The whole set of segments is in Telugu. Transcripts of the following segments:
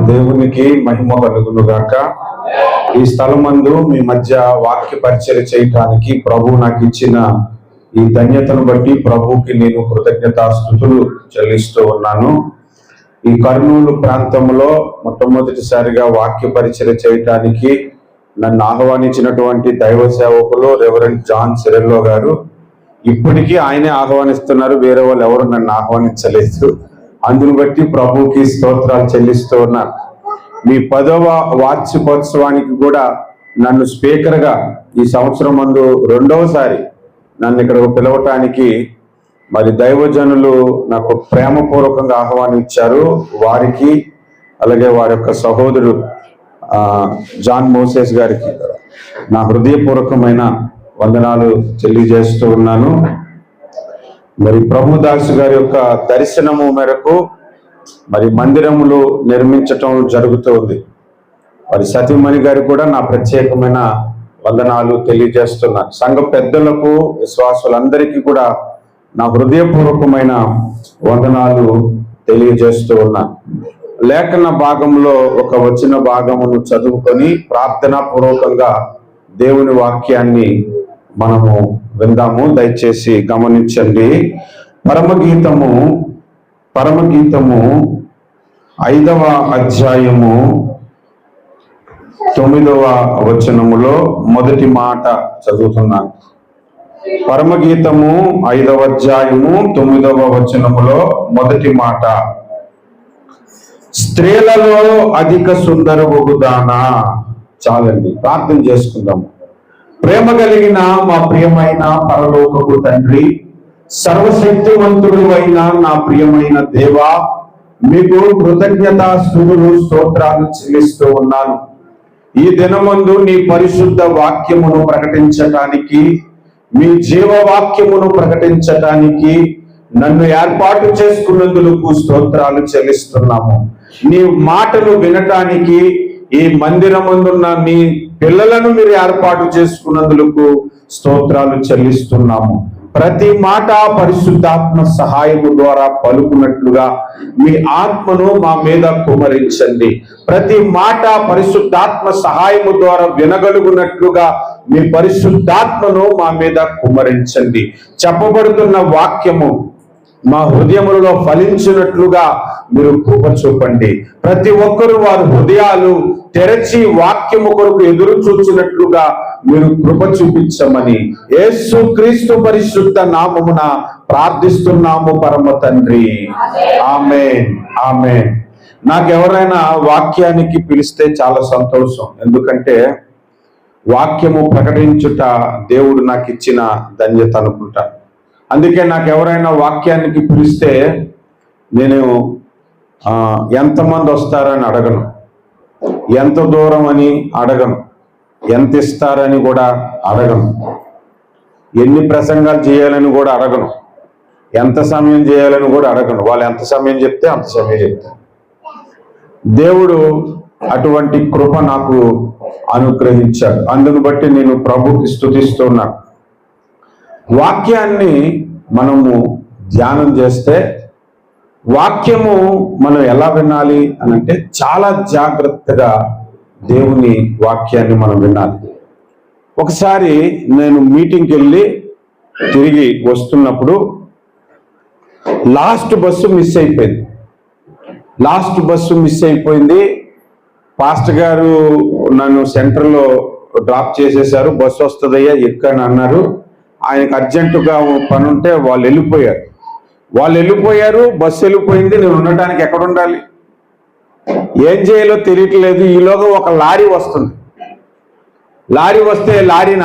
దేవునికి మహిమ కలుగును గాక. ఈ స్థలమందు మీ మధ్య వాక్య పరిచర్య చేయటానికి ప్రభు నాకు ఇచ్చిన ఈ ధన్యతను బట్టి ప్రభుకి నేను కృతజ్ఞతాస్తుతులు చెల్లిస్తూ ఉన్నాను. ఈ కర్నూలు ప్రాంతంలో మొట్టమొదటిసారిగా వాక్య పరిచర్య చేయటానికి నన్ను ఆహ్వానించినటువంటి దైవ సేవకులు రెవరెండ్ జాన్ సిరెల్లో గారు. ఇప్పటికీ ఆయనే ఆహ్వానిస్తున్నారు, వేరే వాళ్ళు ఎవరు నన్ను ఆహ్వానించలేదు. అందును బట్టి ప్రభుకి స్తోత్రాలు చెల్లిస్తూ ఉన్నాను. మీ 10వ వార్షికోత్సవానికి కూడా నన్ను స్పీకర్గా ఈ సంవత్సరం ముందు రెండవసారి నన్ను ఇక్కడ పిలవటానికి మరి దైవజనులు నాకు ప్రేమపూర్వకంగా ఆహ్వానించారు. వారికి అలాగే వారి యొక్క సహోదరుడు జాన్ మోసెస్ గారికి నా హృదయపూర్వకమైన వందనాలు తెలియజేస్తూ ఉన్నాను. మరి ప్రభుదాసు గారి యొక్క దర్శనము మేరకు మరి మందిరములు నిర్మించటం జరుగుతూ ఉంది. మరి సతీమణి గారు కూడా నా ప్రత్యేకమైన వందనాలు తెలియజేస్తున్నారు. సంఘ పెద్దలకు విశ్వాసులందరికీ కూడా నా హృదయపూర్వకమైన వందనాలు తెలియజేస్తూ ఉన్నాను. లేఖన భాగంలో ఒక వచన భాగమును చదువుకొని ప్రార్థనా పూర్వకంగా దేవుని వాక్యాన్ని మనము విందాము. దయచేసి గమనించండి. పరమగీతము 5వ అధ్యాయము 9వ వచనములో మొదటి మాట చదువుతున్నాను. పరమగీతము 5వ అధ్యాయము 9వ వచనములో మొదటి మాట, స్త్రీలలో అధిక సుందరవగుదానా. చాలండి, ప్రార్థన చేసుకుందాము. ప్రేమ కలిగిన మా ప్రియమైన పరలోకపు తండ్రి, సర్వశక్తివంతుడు అయిన నా ప్రియమైన దేవా, మీకు కృతజ్ఞతాస్తుతులు స్తోత్రాలు చెల్లిస్తూ ఉన్నాను. ఈ దినమందు నీ పరిశుద్ధ వాక్యమును ప్రకటించటానికి, మీ జీవవాక్యమును ప్రకటించటానికి నన్ను ఏర్పాటు చేసుకున్నందుకు స్తోత్రాలు చెల్లిస్తున్నాము. నీ మాటలు వినటానికి ఈ మందిరమందున్న నీ పిల్లలను మీరు ఏర్పాటు చేసుకున్నందుకు స్తోత్రాలు చెల్లిస్తున్నాము. ప్రతి మాట పరిశుద్ధాత్మ సహాయము ద్వారా పలుకున్నట్లుగా మీ ఆత్మను మా మీద కుమరించండి. ప్రతి మాట పరిశుద్ధాత్మ సహాయము ద్వారా వినగలుగునట్లుగా మీ పరిశుద్ధాత్మను మా మీద కుమరించండి. చెప్పబడుతున్న వాక్యము మా హృదయములలో ఫలించినట్లుగా మీరు కృప చూపండి. ప్రతి ఒక్కరూ వారి హృదయాలు తెరచి వాక్యము కొరకు ఎదురు చూచినట్లుగా మీరు కృప చూపించమని యేసు క్రీస్తు పరిశుద్ధ నామమున ప్రార్థిస్తున్నాము పరమ తండ్రి. ఆమేన్, ఆమేన్. నాకు ఎవరైనా వాక్యానికి పిలిస్తే చాలా సంతోషం. ఎందుకంటే వాక్యము ప్రకటించుట దేవుడు నాకు ఇచ్చిన ధన్యత అనుకుంటా. అందుకే నాకు ఎవరైనా వాక్యానికి పిలిస్తే నేను ఎంతమంది వస్తారని అడగను, ఎంత దూరం అని అడగను, ఎంత ఇస్తారని కూడా అడగను, ఎన్ని ప్రసంగాలు చేయాలని కూడా అడగను, ఎంత సమయం చేయాలని కూడా అడగను. వాళ్ళు ఎంత సమయం చెప్తే అంత సమయం చెప్తాను. దేవుడు అటువంటి కృప నాకు అనుగ్రహించాడు. అందును బట్టి నేను ప్రభుకి స్తుతిస్తున్నాను. వాక్యాన్ని మనము ధ్యానం చేస్తే వాక్యము మనం ఎలా వినాలి అని అంటే చాలా జాగ్రత్తగా దేవుని వాక్యాన్ని మనం వినాలి. ఒకసారి నేను మీటింగ్కి వెళ్ళి తిరిగి వస్తున్నప్పుడు లాస్ట్ బస్సు మిస్ అయిపోయింది. పాస్టర్ గారు నన్ను సెంటర్లో డ్రాప్ చేసేసారు. బస్సు వస్తుందయ్యా ఎక్కని అన్నారు. ఆయనకు అర్జెంటుగా పని ఉంటే వాళ్ళు వెళ్ళిపోయారు. బస్సు వెళ్ళిపోయింది. నేను ఉండటానికి ఎక్కడ ఉండాలి, ఏం చేయాలో తెలియట్లేదు. ఈలోగా ఒక లారీ వస్తుంది. లారీ వస్తే లారీని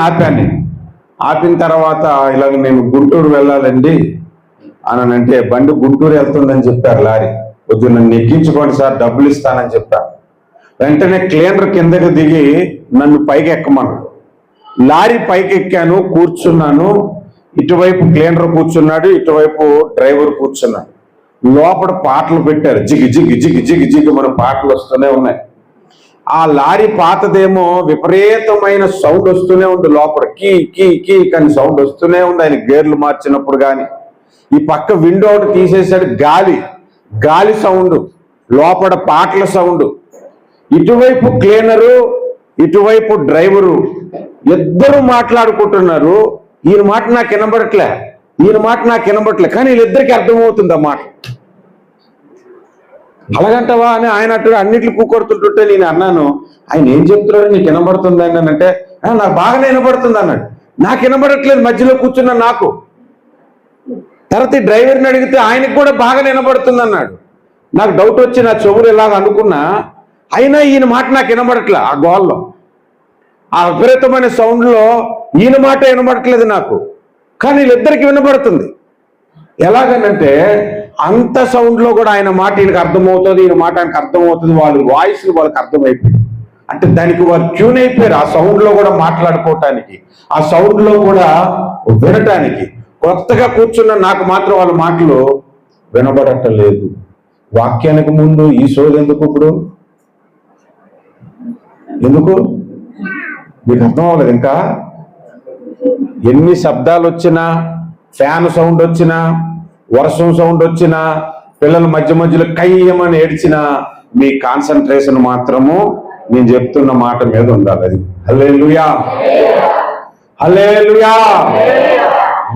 ఆపిన తర్వాత ఇలాగ నేను గుంటూరు వెళ్ళాలండి అని అంటే, బండి గుంటూరు వెళ్తుందని చెప్పారు. లారీ కొంచెం నన్ను ఎక్కించుకోండి సార్, డబ్బులు ఇస్తానని చెప్పారు. వెంటనే క్లీనర్ కిందకి దిగి నన్ను పైకి ఎక్కమన్నాడు. లారీ పైకి ఎక్కాను, కూర్చున్నాను. ఇటువైపు క్లీనర్ కూర్చున్నాడు, ఇటువైపు డ్రైవర్ కూర్చున్నాడు. లోపల పాటలు పెట్టారు, జిగి జిగి జిగి జిగి జిగి మన పాటలు వస్తూనే ఉన్నాయి. ఆ లారీ పాతదేమో విపరీతమైన సౌండ్ వస్తూనే ఉంది. లోపల కీ కీ కీ కానీ సౌండ్ వస్తూనే ఉంది. ఆయన గేర్లు మార్చినప్పుడు కానీ. ఈ పక్క విండో ఒకటి తీసేసాడు, గాలి సౌండ్. లోపల పాటల సౌండ్, ఇటువైపు క్లీనరు ఇటువైపు డ్రైవరు ఇద్దరు మాట్లాడుకుంటున్నారు. ఈయన మాట నాకు వినబడట్లే, ఈయన మాట నాకు వినబడట్లే, కానీ వీళ్ళిద్దరికి అర్థమవుతుంది ఆ మాట. అలాగంటవా అని ఆయన అటు అన్నిట్లు కూకొడుతుంటుంటే నేను అన్నాను, ఆయన ఏం చెప్తున్నాడు నీకు వినబడుతుంది అని అంటే, నాకు బాగానే వినబడుతుంది అన్నాడు. నాకు వినబడట్లేదు మధ్యలో కూర్చున్నా నాకు. తర్వాత డ్రైవర్ని అడిగితే ఆయనకు కూడా బాగా వినబడుతుంది అన్నాడు. నాకు డౌట్ వచ్చి నా చెవులు ఇలాగ అనుకున్నా, అయినా ఈయన మాట నాకు వినబడట్లే. ఆ గోల్లో ఆ విపరీతమైన సౌండ్లో ఈయన మాట వినబడట్లేదు నాకు, కానీ వీళ్ళిద్దరికి వినబడుతుంది. ఎలాగనంటే అంత సౌండ్లో కూడా ఆయన మాట ఈయనకు అర్థమవుతుంది, ఈయన మాట ఆయనకు అర్థమవుతుంది. వాళ్ళ వాయిస్ వాళ్ళకి అర్థమైపోయింది. అంటే దానికి వాళ్ళు ట్యూన్ అయిపోయారు ఆ సౌండ్లో కూడా మాట్లాడుకోవటానికి, ఆ సౌండ్లో కూడా వినటానికి. కొత్తగా కూర్చున్న నాకు మాత్రం వాళ్ళ మాటలు వినబడటలేదు. వాక్యానికి ముందు ఈ సోది ఎందుకు? ఇప్పుడు ఎందుకు మీకు అర్థం అవ్వలేదు? ఇంకా ఎన్ని శబ్దాలు వచ్చినా, ఫ్యాన్ సౌండ్ వచ్చినా, వర్షం సౌండ్ వచ్చినా, పిల్లల మధ్య మధ్యలో కయ్యమని ఏడ్చినా, మీ కాన్సన్ట్రేషన్ మాత్రము నేను చెప్తున్న మాట మీద ఉండాలి. అది హల్లెలూయా, హల్లెలూయా.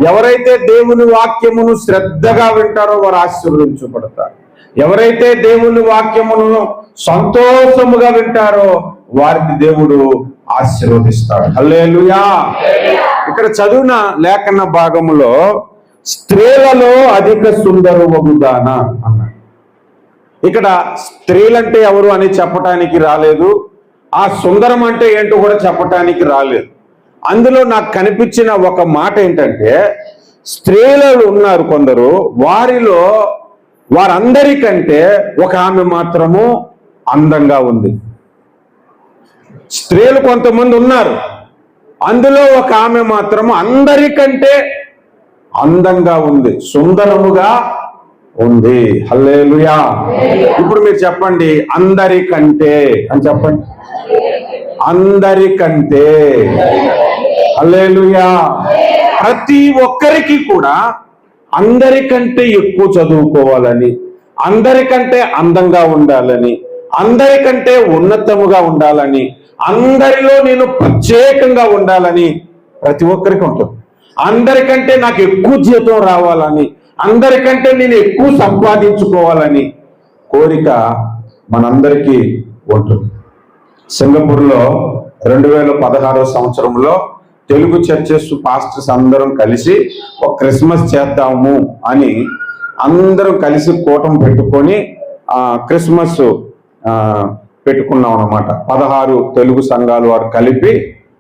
ఎవరైతే దేవుని వాక్యమును శ్రద్ధగా వింటారో వారు ఆశీర్వదించబడతారు. ఎవరైతే దేవుని వాక్యమును సంతోషముగా వింటారో వారిని దేవుడు ఆశీర్వదిస్తాడు. హల్లెలూయా. ఇక్కడ చదివిన లేఖన భాగములో స్త్రీలలో అధిక సుందరవగుదాన అన్నాడు. ఇక్కడ స్త్రీలంటే ఎవరు అని చెప్పటానికి రాలేదు, ఆ సుందరం అంటే ఏంటో కూడా చెప్పటానికి రాలేదు. అందులో నాకు కనిపించిన ఒక మాట ఏంటంటే, స్త్రీలు ఉన్నారు కొందరు, వారిలో వారందరికంటే ఒక ఆమె మాత్రము అందంగా ఉంది. స్త్రీలు కొంతమంది ఉన్నారు, అందులో ఒక ఆమె మాత్రము అందరికంటే అందంగా ఉంది, సుందరముగా ఉంది. హల్లెలూయా. ఇప్పుడు మీరు చెప్పండి, అందరికంటే అని చెప్పండి. అందరికంటే. హల్లెలూయా. ప్రతి ఒక్కరికి కూడా అందరికంటే ఎక్కువ చదువుకోవాలని, అందరికంటే అందంగా ఉండాలని, అందరికంటే ఉన్నతముగా ఉండాలని, అందరిలో నేను ప్రత్యేకంగా ఉండాలని ప్రతి ఒక్కరికి ఉంటుంది. అందరికంటే నాకు ఎక్కువ జీతం రావాలని, అందరికంటే నేను ఎక్కువ సంపాదించుకోవాలని కోరిక మనందరికీ ఉంటుంది. సింగపూర్లో 2016 సంవత్సరంలో తెలుగు చర్చెస్ పాస్టర్స్ అందరం కలిసి ఒక క్రిస్మస్ చేద్దాము అని అందరం కలిసి కూటమి పెట్టుకొని క్రిస్మస్ పెట్టుకున్నాం అన్నమాట. 16 తెలుగు సంఘాలు వారు కలిపి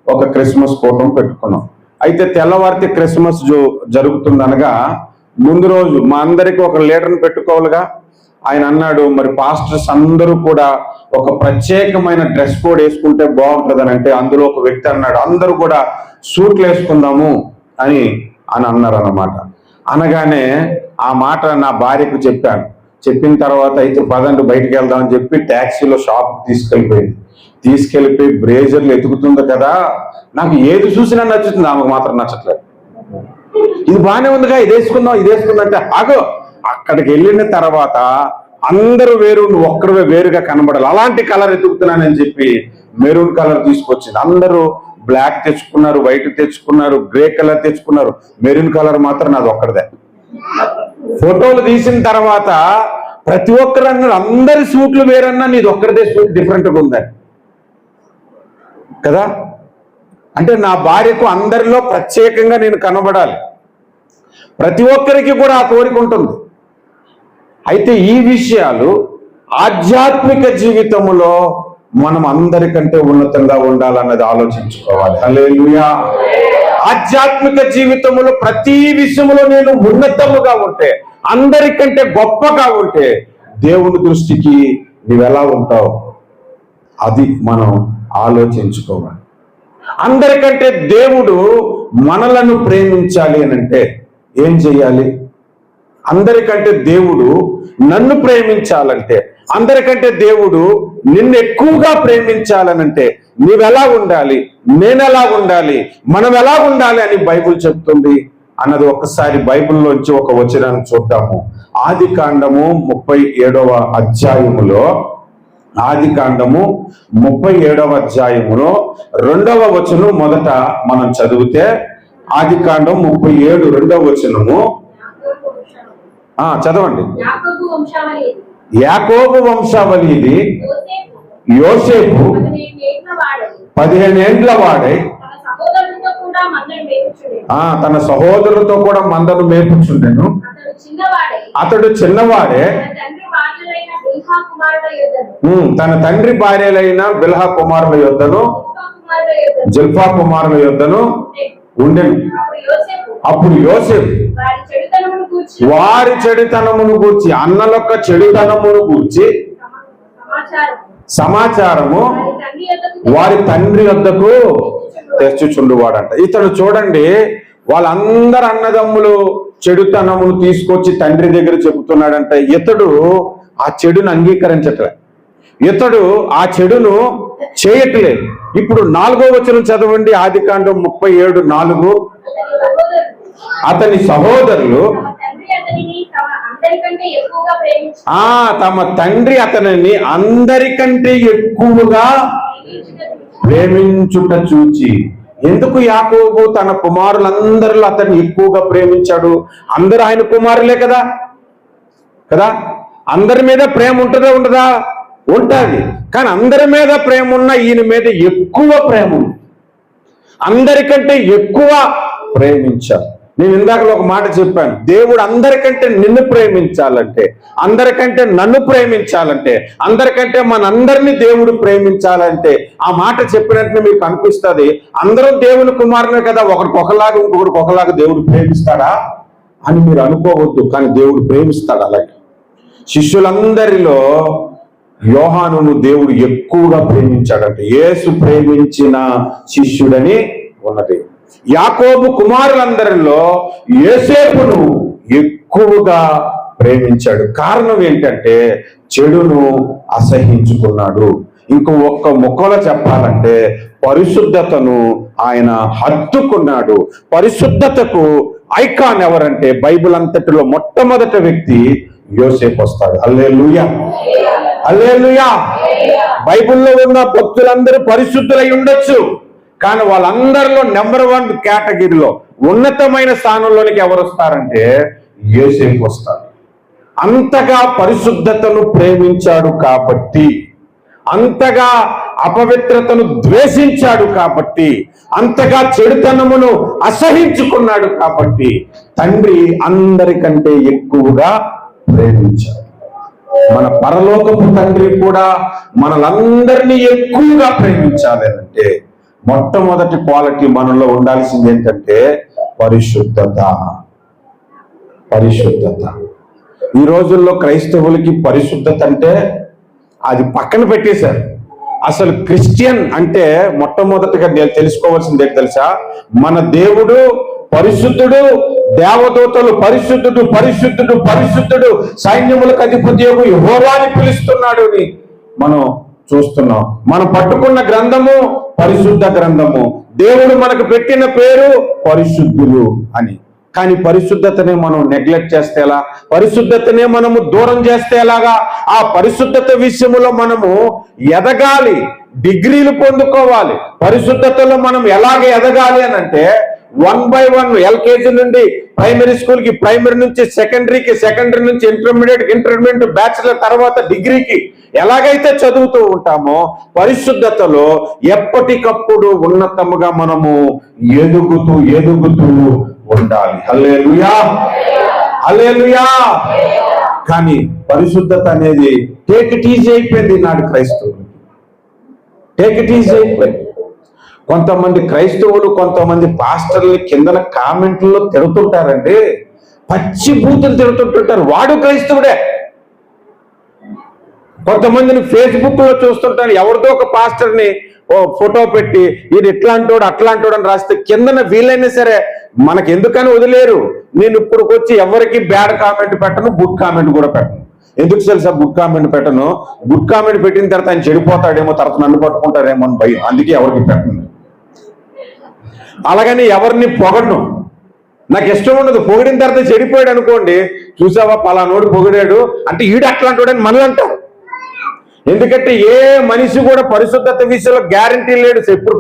ఒక క్రిస్మస్ కూటమి పెట్టుకున్నాం. అయితే తెల్లవారితే క్రిస్మస్ జరుగుతుందనగా ముందు రోజు మా అందరికి ఒక లీడర్ని పెట్టుకోవాలిగా. ఆయన అన్నాడు, మరి పాస్టర్స్ అందరూ కూడా ఒక ప్రత్యేకమైన డ్రెస్ కోడ్ వేసుకుంటే బాగుంటుందని అంటే, అందులో ఒక వ్యక్తి అన్నాడు, అందరూ కూడా సూట్లు వేసుకుందాము అని అన్నారు అన్నమాట. అనగానే ఆ మాట నా భార్యకు చెప్పాను. చెప్పిన తర్వాత అయితే పదండి బయటికి వెళ్దామని చెప్పి ట్యాక్సీలో షాప్కి తీసుకెళ్ళిపోయి బ్రేజర్లు ఎతుకుతుంది కదా, నాకు ఏది చూసినా నచ్చుతుంది, ఆమెకు మాత్రం నచ్చట్లేదు. ఇది బాగానే ఉందిగా, ఇది వేసుకుందాం అంటే ఆగో, అక్కడికి వెళ్ళిన తర్వాత అందరూ వేరు, నువ్వు ఒక్కరివే వేరుగా కనబడాలి, అలాంటి కలర్ ఎతుకుతున్నానని చెప్పి మెరూన్ కలర్ తీసుకొచ్చింది. అందరూ బ్లాక్ తెచ్చుకున్నారు, వైట్ తెచ్చుకున్నారు, గ్రే కలర్ తెచ్చుకున్నారు, మెరూన్ కలర్ మాత్రం నాది ఒక్కరిదే. ఫోటోలు తీసిన తర్వాత ప్రతి ఒక్కరు అన్నారు, అందరి సూట్లు వేరన్నా నీది ఒక్కరిదే సూట్ డిఫరెంట్గా ఉందని కదా. అంటే నా భార్యకు అందరిలో ప్రత్యేకంగా నేను కనబడాలి. ప్రతి ఒక్కరికి కూడా ఆ కోరిక ఉంటుంది. అయితే ఈ విషయాలు ఆధ్యాత్మిక జీవితంలో మనం అందరికంటే ఉన్నతంగా ఉండాలన్నది ఆలోచించుకోవాలి. హల్లెలూయా. ఆధ్యాత్మిక జీవితంలో ప్రతి విషయంలో నేను ఉన్నతముగా ఉంటే, అందరికంటే గొప్పగా ఉంటే, దేవుని దృష్టికి నువ్వెలా ఉంటావు అది మనం ఆలోచించుకోవాలి. అందరికంటే దేవుడు మనలను ప్రేమించాలి అని అంటే ఏం చెయ్యాలి? అందరికంటే దేవుడు నన్ను ప్రేమించాలంటే, అందరికంటే దేవుడు నిన్ను ఎక్కువగా ప్రేమించాలనంటే నువ్వెలా ఉండాలి, నేనెలా ఉండాలి, మనం ఎలా ఉండాలి అని బైబిల్ చెప్తుంది. అన్నది ఒక్కసారి బైబిల్లోంచి ఒక వచనాన్ని చూద్దాము. ఆది కాండము 37వ అధ్యాయములో, ఆది కాండము 37వ అధ్యాయములో 2వ వచనం మొదట మనం చదివితే, ఆది కాండం 37 2వ వచనము చదవండి. యాకోబు వంశావళి ఇది. యోసేపు 15 ఏండ్ల వాడై తన సహోదరులతో కూడా మందను మేపుచుండెను. అతడు చిన్నవాడే తన తండ్రి భార్యలైన బిల్హా కుమారుల యొద్దను జిల్పా కుమారుల యొద్దను ఉండెను. అప్పుడు యోసేపు వారి చెడుతనమును గూర్చి, అన్నలొక్క చెడుతనమును గూర్చి సమాచారము వారి తండ్రి వద్దకు తెచ్చుచుండువాడంట. ఇతడు చూడండి, వాళ్ళందరు అన్నదమ్ములు చెడుతనమును తీసుకొచ్చి తండ్రి దగ్గర చెబుతున్నాడంట. ఇతడు ఆ చెడును అంగీకరించట్లే, ఇతడు ఆ చెడును చేయట్లేదు. ఇప్పుడు 4వ వచనం చదవండి, ఆది కాండం 37:4. అతని సహోదరులు తమ తండ్రి అతనిని అందరికంటే ఎక్కువగా ప్రేమించుట చూచి. ఎందుకు యాకోబు తన కుమారులందరిలో అతన్ని ఎక్కువగా ప్రేమించాడు? అందరూ ఆయన కుమారులే కదా కదా అందరి మీద ప్రేమ ఉంటుందా ఉండదా? ఉంటుంది. కానీ అందరి మీద ప్రేమ ఉన్న ఈయన మీద ఎక్కువ ప్రేమ ఉంది, అందరికంటే ఎక్కువ ప్రేమించాడు. నేను ఇందాకలో ఒక మాట చెప్పాను, దేవుడు అందరికంటే నిన్ను ప్రేమించాలంటే, అందరికంటే నన్ను ప్రేమించాలంటే, అందరికంటే మనందరినీ దేవుడు ప్రేమించాలంటే, ఆ మాట చెప్పినట్టు మీకు అనిపిస్తుంది అందరం దేవుని కుమారులే కదా, ఒకరికి ఒకలాగా ఇంకొకరికి ఒకలాగా దేవుడు ప్రేమిస్తాడా అని మీరు అనుకోవద్దు. కానీ దేవుడు ప్రేమిస్తాడు. అలాగే శిష్యులందరిలో యోహానును దేవుడు ఎక్కువగా ప్రేమించాడంటే, యేసు ప్రేమించిన శిష్యుడని ఉన్నది. యాకోబు కుమారులందరిలో యోసేపును ఎక్కువగా ప్రేమించాడు. కారణం ఏంటంటే చెడును అసహించుకున్నాడు. ఒక్క ముక్కలో చెప్పాలంటే పరిశుద్ధతను ఆయన హత్తుకున్నాడు. పరిశుద్ధతకు ఐకాన్ ఎవరంటే బైబిల్ అంతటిలో మొట్టమొదటి వ్యక్తి యోసేపు వస్తాడు. హల్లెలూయా, హల్లెలూయా. బైబిల్లో ఉన్న భక్తులందరూ పరిశుద్ధులై ఉండొచ్చు, కానీ వాళ్ళందరిలో నెంబర్ 1 కేటగిరీలో ఉన్నతమైన స్థానంలోనికి ఎవరు వస్తారంటే యోసేపు వస్తారు. అంతగా పరిశుద్ధతను ప్రేమించాడు కాబట్టి, అంతగా అపవిత్రతను ద్వేషించాడు కాబట్టి, అంతగా చెడుతనమును అసహించుకున్నాడు కాబట్టి తండ్రి అందరికంటే ఎక్కువగా ప్రేమించాడు. మన పరలోకపు తండ్రి కూడా మనలందరినీ ఎక్కువగా ప్రేమించాలి అంటే మొట్టమొదటి క్వాలిటీ మనలో ఉండాల్సింది ఏంటంటే పరిశుద్ధత. పరిశుద్ధత. ఈ రోజుల్లో క్రైస్తవులకి పరిశుద్ధత అంటే అది పక్కన పెట్టేశారు. అసలు క్రిస్టియన్ అంటే మొట్టమొదటిగా నేను తెలుసుకోవాల్సింది ఏంటి తెలుసా? మన దేవుడు పరిశుద్ధుడు, దేవదూతలు పరిశుద్ధుడు, పరిశుద్ధుడు, పరిశుద్ధుడు, సైన్యములకు అధిపతి యెహోవా అని పిలుస్తున్నాడు అని మనం చూస్తున్నాం. మనం పట్టుకున్న గ్రంథము పరిశుద్ధ గ్రంథము. దేవుడు మనకు పెట్టిన పేరు పరిశుద్ధులు అని. కానీ పరిశుద్ధతనే మనం నెగ్లెక్ట్ చేస్తే ఎలా? పరిశుద్ధతనే మనము దూరం చేస్తే ఎలాగా? ఆ పరిశుద్ధత విషయంలో మనము ఎదగాలి, డిగ్రీలు పొందుకోవాలి. పరిశుద్ధతలో మనం ఎలాగ ఎదగాలి అని అంటే 1 by 1 ఎల్కేజీ నుండి ప్రైమరీ స్కూల్ కి, ప్రైమరీ నుంచి సెకండరీకి, సెకండరీ నుంచి ఇంటర్మీడియట్, బ్యాచిలర్, తర్వాత డిగ్రీకి ఎలాగైతే చదువుతూ ఉంటామో పరిశుద్ధతలో ఎప్పటికప్పుడు ఉన్నతముగా మనము ఎదుగుతూ ఉండాలి. హల్లెలూయా, హల్లెలూయా. కానీ పరిశుద్ధత అనేది టేక్ ఇట్ ఈజీ అయిపోయింది నాడు క్రైస్తవులు. టేక్ ఇట్ ఈజీ అయిపోయింది. కొంతమంది క్రైస్తవులు, కొంతమంది పాస్టర్లు కిందన కామెంట్లలో తిడుతుంటారండి, పచ్చి బూతులు తిడుతుంటుంటారు. వాడు క్రైస్తవుడే. కొంతమందిని ఫేస్బుక్ లో చూస్తుంటాను, ఎవరిదో ఒక పాస్టర్ని ఫోటో పెట్టి ఇది ఇట్లాంటోడు అట్లాంటోడు అని రాస్తే కిందన వీలైనా సరే మనకి ఎందుకని వదిలేరు. నేను ఇప్పుడు వచ్చి ఎవరికి బ్యాడ్ కామెంట్ పెట్టను, గుడ్ కామెంట్ కూడా పెట్టను. ఎందుకు తెలుసా గుడ్ కామెంట్ పెట్టను? గుడ్ కామెంట్ పెట్టిన తర్వాత ఆయన చెడిపోతాడేమో, తర్వాత నన్ను పట్టుకుంటారేమో అని భయం. అందుకే ఎవరికి పెట్టను. అలాగని ఎవరిని పొగడను. నాకు ఇష్టం ఉండదు. పొగిడిన తర్వాత చెడిపోయాడు అనుకోండి, చూసావా పలానోడు పొగిడాడు అంటే ఈడు అట్లాంటి వాడని మనం అంటాం. ఎందుకంటే ఏ మనిషి కూడా పరిశుద్ధత విషయంలో గ్యారంటీ లేడు. ఎప్పుడు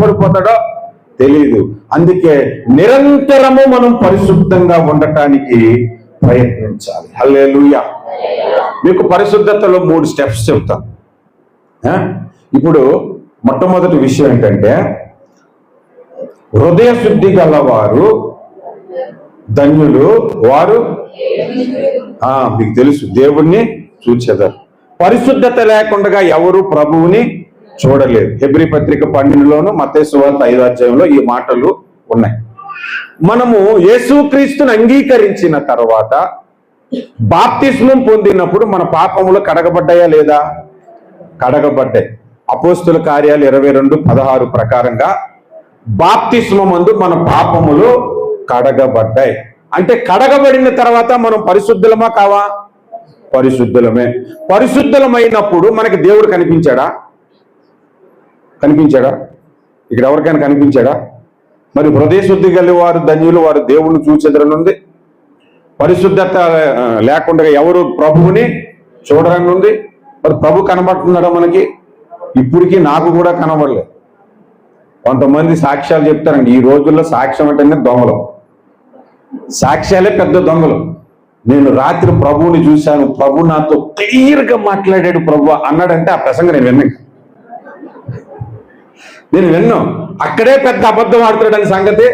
పడిపోతాడో తెలియదు. అందుకే నిరంతరము మనం పరిశుద్ధంగా ఉండటానికి ప్రయత్నించాలి. హల్లెలూయా. మీకు పరిశుద్ధతలో 3 స్టెప్స్ చెప్తాను. ఇప్పుడు మొట్టమొదటి విషయం ఏంటంటే, హృదయ శుద్ధి గలవారు ధన్యులు, వారు మీకు తెలుసు దేవుణ్ణి చూచెదరు. పరిశుద్ధత లేకుండా ఎవరు ప్రభువుని చూడలేదు. హెబ్రీ పత్రిక 12లోను మత్తయి సువార్త 5వ అధ్యాయంలో ఈ మాటలు ఉన్నాయి. మనము యేసుక్రీస్తుని అంగీకరించిన తర్వాత బాప్తిస్మం పొందినప్పుడు మన పాపములు కడగబడ్డాయా లేదా? కడగబడ్డాయి. అపోస్తుల కార్యాలు 22:16 ప్రకారంగా బాప్తిస్మమందు మన పాపములు కడగబడ్డాయి. అంటే కడగబడిన తర్వాత మనం పరిశుద్ధులమా కావా? పరిశుద్ధులమే. పరిశుద్ధులమైనప్పుడు మనకి దేవుడు కనిపించాడా? ఇక్కడ ఎవరికైనా కనిపించాడా? మరి హృదయ శుద్ధి గల వారు ధన్యులు, వారు దేవుణ్ణి చూచెదరనుంది. పరిశుద్ధత లేకుండా ఎవరు ప్రభువుని చూడరనుంది. మరి ప్రభు కనబడుతున్నాడా మనకి? ఇప్పటికీ నాకు కూడా కనబడలేదు. కొంతమంది సాక్ష్యాలు చెప్తారండి. ఈ రోజుల్లో సాక్ష్యం అంటేనే దొంగలు. సాక్ష్యాలే పెద్ద దొంగలు. నేను రాత్రి ప్రభువుని చూశాను, ప్రభు నాతో క్లియర్గా మాట్లాడాడు ప్రభు అన్నాడంటే ఆ ప్రసంగం నేను విన్నాను. అక్కడే పెద్ద అబద్ధం ఆడుతాడని సంగతి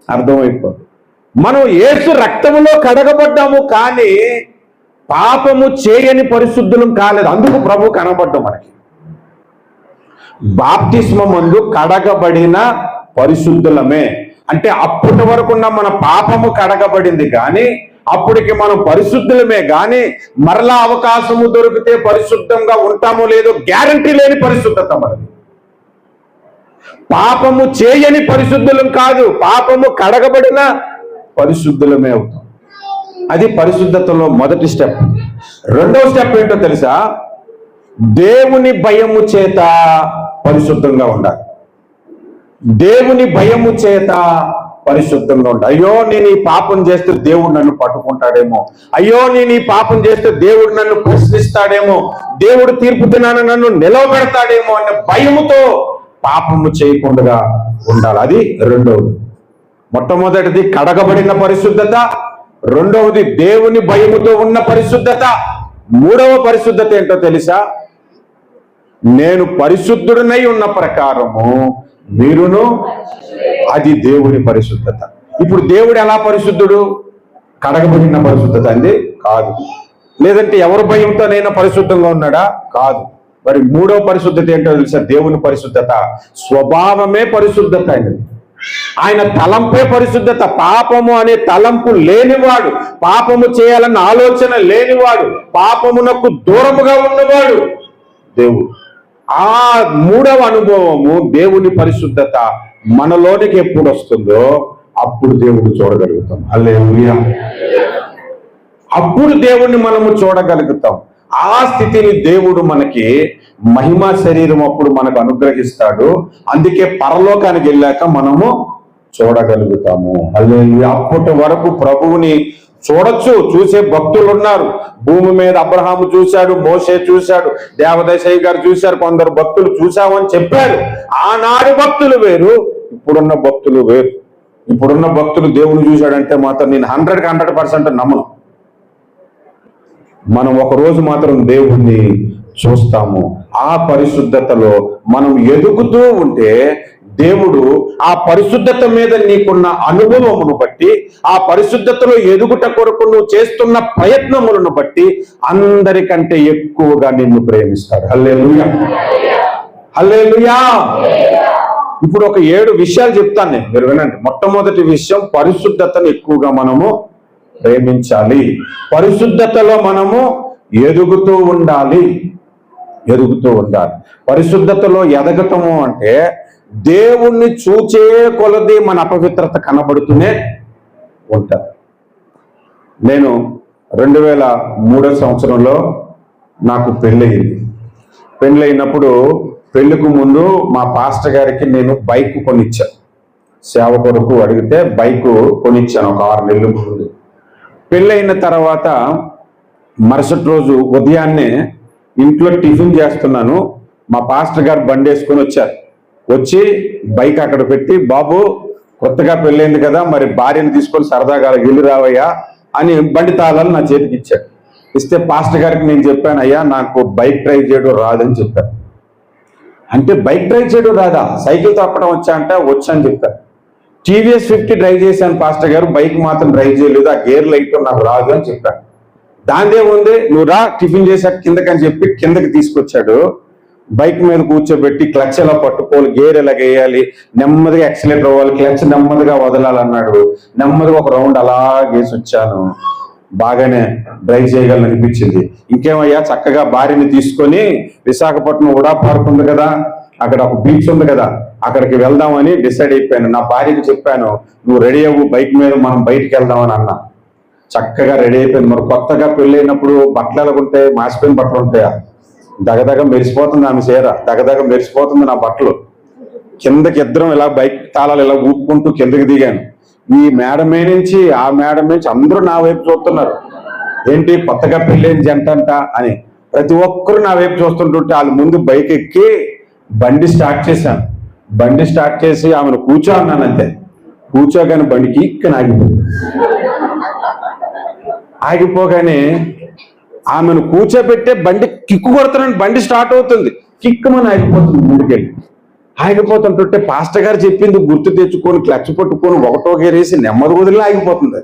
అర్థమైపోతుంది. మనం యేసు రక్తములో కడగబడ్డాము, కానీ పాపము చేయని పరిశుద్ధులం కాలేదు. అందుకు ప్రభు కనబడ్డాం మనకి. బాప్తిస్మమందు కడగబడిన పరిశుద్ధులమే అంటే అప్పటి వరకున్న మన పాపము కడగబడింది, కానీ అప్పటికి మనం పరిశుద్ధులమే. కానీ మరలా అవకాశము దొరికితే పరిశుద్ధంగా ఉంటామో లేదో గ్యారంటీ లేని పరిశుద్ధత మనది. పాపము చేయని పరిశుద్ధులం కాదు, పాపము కడగబడిన పరిశుద్ధులమే అవుతాం. అది పరిశుద్ధతలో మొదటి స్టెప్. రెండవ స్టెప్ ఏంటో తెలుసా? దేవుని భయము చేత పరిశుద్ధంగా ఉండాలి. దేవుని భయము చేత పరిశుద్ధంగా ఉండాలి. అయ్యో నేను ఈ పాపం చేస్తే దేవుడు నన్ను పట్టుకుంటాడేమో, అయ్యో నేను ఈ పాపం చేస్తే దేవుడు నన్ను ప్రశ్నిస్తాడేమో, దేవుడు తీర్పు దినాన నన్ను నిలవబెడతాడేమో అనే భయముతో పాపము చేయకుండా ఉండాలి. అది రెండవది. మొట్టమొదటిది కడగబడిన పరిశుద్ధత, రెండవది దేవుని భయముతో ఉన్న పరిశుద్ధత. మూడవ పరిశుద్ధత ఏంటో తెలుసా? నేను పరిశుద్ధుడినై ఉన్న ప్రకారము మీరును. అది దేవుని పరిశుద్ధత. ఇప్పుడు దేవుడు ఎలా పరిశుద్ధుడు? కడగబడిన పరిశుద్ధత అండి? కాదు. లేదంటే ఎవరి భయంతోనైనా పరిశుద్ధంగా ఉన్నాడా? కాదు. మరి మూడవ పరిశుద్ధత ఏంటో తెలుసా? దేవుని పరిశుద్ధత స్వభావమే పరిశుద్ధత అయినది. ఆయన తలంపే పరిశుద్ధత. పాపము అనే తలంపు లేనివాడు, పాపము చేయాలన్న ఆలోచన లేనివాడు, పాపమునకు దూరముగా ఉన్నవాడు దేవుడు. ఆ మూడవ అనుభవము దేవుని పరిశుద్ధత మనలోనికి ఎప్పుడు వస్తుందో అప్పుడు దేవుడు చూడగలుగుతాం. హల్లెలూయా. అప్పుడు దేవుణ్ణి మనము చూడగలుగుతాం. ఆ స్థితిని దేవుడు మనకి మహిమా శరీరం అప్పుడు మనకు అనుగ్రహిస్తాడు. అందుకే పరలోకానికి వెళ్ళాక మనము చూడగలుగుతాము. హల్లెలూయా. అప్పటి వరకు ప్రభువుని చూసే భక్తులు ఉన్నారు. భూమి మీద అబ్రహాము చూశాడు, మోషే చూశాడు, దేవదశయ్య గారు చూశారు, కొందరు భక్తులు చూశామని చెప్పారు. ఆనాడు భక్తులు వేరు, ఇప్పుడున్న భక్తులు వేరు. ఇప్పుడున్న భక్తులు దేవుని చూశాడంటే మాత్రం నేను 100% నమ్మను. మనం ఒక రోజు మాత్రం దేవుణ్ణి చూస్తాము. ఆ పరిశుద్ధతలో మనం ఎదుగుతూ ఉంటే దేవుడు ఆ పరిశుద్ధత మీద నీకున్న అనుభవమును బట్టి, ఆ పరిశుద్ధతలో ఎదుగుట కొరకు నువ్వు చేస్తున్న ప్రయత్నములను బట్టి అందరికంటే ఎక్కువగా నిన్ను ప్రేమిస్తాడు. హల్లెలూయా. హల్లెలూయా. ఇప్పుడు ఒక 7 విషయాలు చెప్తాను నేను, మీరు వినండి. మొట్టమొదటి విషయం, పరిశుద్ధతను ఎక్కువగా మనము ప్రేమించాలి. పరిశుద్ధతలో మనము ఎదుగుతూ ఉండాలి. పరిశుద్ధతలో ఎదగటము అంటే దేవుణ్ణి చూచే కొలది మన అపవిత్రత కనబడుతూనే ఉంటారు. నేను 2003 సంవత్సరంలో నాకు పెళ్ళయినప్పుడు పెళ్లికి ముందు మా పాస్టర్ గారికి నేను బైక్ కొనిచ్చాను. సేవ కొరకు అడిగితే బైక్ కొనిచ్చాను ఒక 6 నెలల ముందు. పెళ్ళైన తర్వాత మరుసటి రోజు ఉదయాన్నే ఇంట్లో టిఫిన్ చేస్తున్నాను, మా పాస్టర్ గారు బండి వేసుకొని వచ్చారు. వచ్చి బైక్ అక్కడ పెట్టి, బాబు కొత్తగా పెళ్ళైంది కదా, మరి భార్యను తీసుకొని సరదాగా వెళ్ళి రావయ్యా అని బండి తాళాలు నా చేతికి ఇచ్చాడు. ఇస్తే పాస్టర్ గారికి నేను చెప్పాను, అయ్యా నాకు బైక్ డ్రైవ్ చేయడం రాదని చెప్పాను. అంటే బైక్ డ్రైవ్ చేయడం రాదా, సైకిల్ తప్పడం వచ్చా అంటే వచ్చని చెప్పాను. టీవీఎస్ 50 డ్రైవ్ చేశాను పాస్టర్ గారు, బైక్ మాత్రం డ్రైవ్ చేయలేదు, ఆ గేర్ లైట్ నాకు రాదు అని చెప్పాను. దాందే ఉంది, నువ్వు రా టిఫిన్ చేశాక కిందకని చెప్పి కిందకి తీసుకొచ్చాడు. బైక్ మీద కూర్చోబెట్టి క్లచ్ ఎలా పట్టుకోవాలి, గేర్ ఎలా వేయాలి, నెమ్మదిగా యాక్సిలేటర్ అవ్వాలి, క్లచ్ నెమ్మదిగా వదలాలన్నాడు. నెమ్మదిగా ఒక రౌండ్ అలా వేసి వచ్చాను. బాగానే డ్రైవ్ చేయగలను అనిపించింది. ఇంకేమయ్యా, చక్కగా భార్యని తీసుకొని విశాఖపట్నం ఉడా పార్క్ ఉంది కదా, అక్కడ ఒక బీచ్ ఉంది కదా, అక్కడికి వెళ్దామని డిసైడ్ అయిపోయాను. నా భార్యకి చెప్పాను, నువ్వు రెడీ అవ్వు, బైక్ మీద మనం బయటికి వెళ్దామని అన్నా. చక్కగా రెడీ అయిపోయింది. మరి కొత్తగా పెళ్ళైనప్పుడు బట్టలు ఎలాగుంటాయి, మాసిపోయిన బట్టలు ఉంటాయా, దగదగ మెరిసిపోతుంది ఆమె చీర, దగదగ మెరిసిపోతుంది నా బట్టలు. కిందకి ఇద్దరం ఇలా బైక్ తాళాలు ఇలా ఊపుకుంటూ కిందకి దిగాను. ఈ మేడమే నుంచి ఆ మేడం నుంచి అందరూ నా వైపు చూస్తున్నారు, ఏంటి కొత్తగా పెళ్ళైన జంట అంట అని. ప్రతి ఒక్కరు నా వైపు చూస్తుంటుంటే వాళ్ళ ముందు బైక్ ఎక్కి బండి స్టార్ట్ చేశాను. బండి స్టార్ట్ చేసి ఆమెను కూర్చో అన్నాను. అంతే, కూర్చోగానే బండికి ఇక్కడ ఆగిపోయింది. ఆగిపోగానే ఆమెను కూర్చోబెట్టే బండి కిక్కు కొడుతున్నాను, బండి స్టార్ట్ అవుతుంది, కిక్కుమని ఆగిపోతుంది. ముందుకెళ్ళి ఆగిపోతుంటుంటే పాస్టర్ గారు చెప్పింది గుర్తు తెచ్చుకొని క్లచ్ పట్టుకొని ఒకటో గేరేసి నెమ్మది వదిలి ఆగిపోతుంది.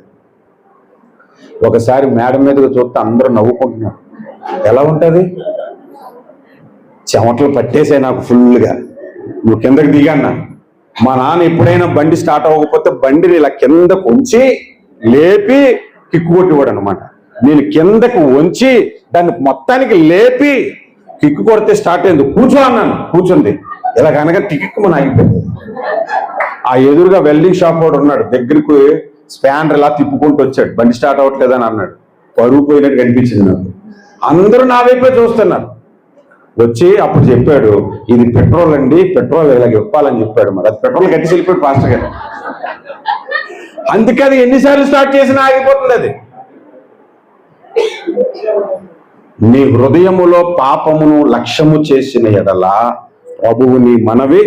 ఒకసారి మేడం మీదగా చూస్తే అందరూ నవ్వుకుంటున్నారు. ఎలా ఉంటుంది, చెమటలు పట్టేసాయి నాకు ఫుల్గా. నువ్వు కిందకి దిగాన్నా, మా నాన్న ఎప్పుడైనా బండి స్టార్ట్ అవ్వకపోతే బండిని ఇలా కిందకు ఉంచి లేపి కిక్కు కొట్టివాడు అనమాట. నేను కిందకు ఉంచి దాన్ని మొత్తానికి లేపి కిక్కు కొడితే స్టార్ట్ అయింది. కూర్చో అన్నాను, కూర్చుంది. ఇలా కనుక టిక్కు ఆగిపోయింది. ఆ ఎదురుగా వెల్డింగ్ షాప్ వాడు ఉన్నాడు, దగ్గరికి స్పానర్ ఇలా తిప్పుకుంటూ వచ్చాడు, బండి స్టార్ట్ అవ్వట్లేదని అన్నాడు. పరుగు పోయినట్టు కనిపించింది నాకు. అందరూ నా వైపే చూస్తున్నారు. వచ్చి అప్పుడు చెప్పాడు, ఇది పెట్రోల్ అండి, పెట్రోల్ ఇలాగ ఇవ్వాలని చెప్పాడు. మరి అది పెట్రోల్ కట్టి వెళ్ళిపోయాడు పాస్టర్ గారు. అందుకే అది ఎన్నిసార్లు స్టార్ట్ చేసినా ఆగిపోతుంది. అది నీ హృదయములో పాపమును లక్ష్యము చేసిన ఎడల ప్రభువు నీ మనవి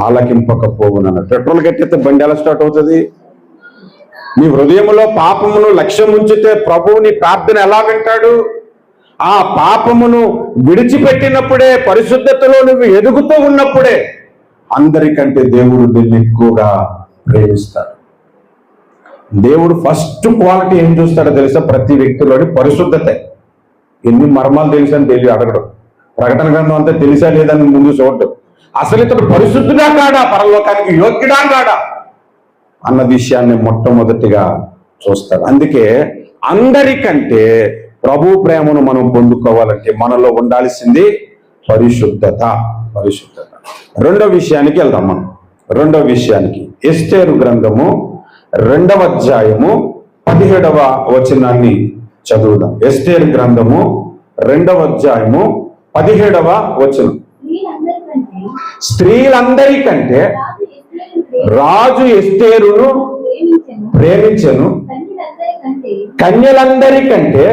ఆలకింపకపోవునన్న. పెట్రోల్ కట్టితే బండి ఎలా స్టార్ట్ అవుతుంది? నీ హృదయములో పాపమును లక్ష్యం ఉంచితే ప్రభువు నీ ప్రార్థన ఎలా వింటాడు? ఆ పాపమును విడిచిపెట్టినప్పుడే, పరిశుద్ధతలో నువ్వు ఎదుగుతూ ఉన్నప్పుడే అందరికంటే దేవుడు నిన్ను ఎక్కువగా ప్రేమిస్తాడు. దేవుడు ఫస్ట్ క్వాలిటీ ఏం చూస్తాడో తెలుసా? ప్రతి వ్యక్తిలోని పరిశుద్ధతే. ఎన్ని మర్మాలు తెలుసని తెలియ అడగడం, ప్రకటన గ్రంథం అంతా తెలిసా లేదని ముందు చూడడం, అసలు ఇతడు పరిశుద్ధుడా కాడా, పరలోకానికి యోగ్యుడా కాడా అన్న విషయాన్ని మొట్టమొదటిగా చూస్తాడు. అందుకే అందరికంటే ప్రభు ప్రేమను మనం పొందుకోవాలంటే మనలో ఉండాల్సింది పరిశుద్ధత. పరిశుద్ధత. రెండో విషయానికి వెళ్దాం మనం. రెండో విషయానికి ఎస్తేరు గ్రంథము 2వ అధ్యాయము 17వ వచనాన్ని చదువుదాం. ఎస్తేరు గ్రంథము 2వ అధ్యాయము 17వ వచనం. స్త్రీలందరికంటే రాజు ఎస్తేరును ప్రేమించెను, కన్యలందరికంటే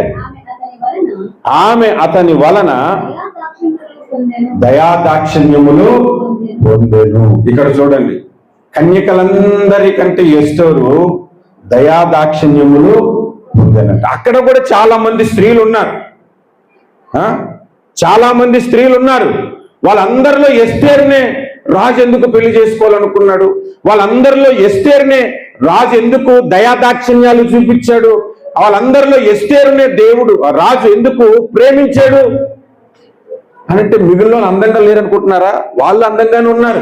ఆమె అతని వలన దయాదాక్షిణ్యములు పొందెను. ఇక్కడ చూడండి, కన్యకలందరికంటే ఎస్తేరు దయాదాక్షిణ్యములు పొందెనంట. అక్కడ కూడా చాలా మంది స్త్రీలు ఉన్నారు, చాలా మంది స్త్రీలు ఉన్నారు. వాళ్ళందరిలో ఎస్తేరునే రాజు ఎందుకు పెళ్లి చేసుకోవాలనుకున్నాడు? వాళ్ళందరిలో ఎస్తేరునే రాజు ఎందుకు దయాదాక్షిణ్యాలు చూపించాడు? వాళ్ళందరిలో ఎస్తేరునే దేవుడు రాజు ఎందుకు ప్రేమించాడు అనంటే, మిగిలిన వాళ్ళు అందంగా లేరనుకుంటున్నారా? వాళ్ళు అందంగానే ఉన్నారు.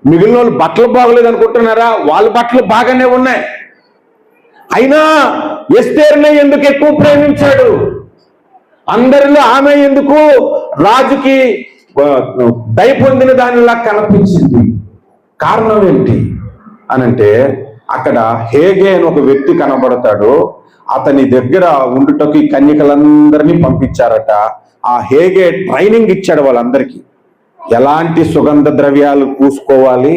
మిగిలిన వాళ్ళు బట్టలు బాగలేదు అనుకుంటున్నారా? వాళ్ళ బట్టలు బాగానే ఉన్నాయి. అయినా ఎస్తేరునే ఎందుకు ఎక్కువ ప్రేమించాడు? అందరిలో ఆమె ఎందుకు రాజుకి దయ పొందిన దానిలా కనిపించింది? కారణం ఏంటి అనంటే, అక్కడ హేగే అని ఒక వ్యక్తి కనబడతాడు. అతని దగ్గర ఉండుటకు ఈ కన్యకలందరినీ పంపించారట. ఆ హేగే ట్రైనింగ్ ఇచ్చాడు వాళ్ళందరికీ, ఎలాంటి సుగంధ ద్రవ్యాలు పూసుకోవాలి,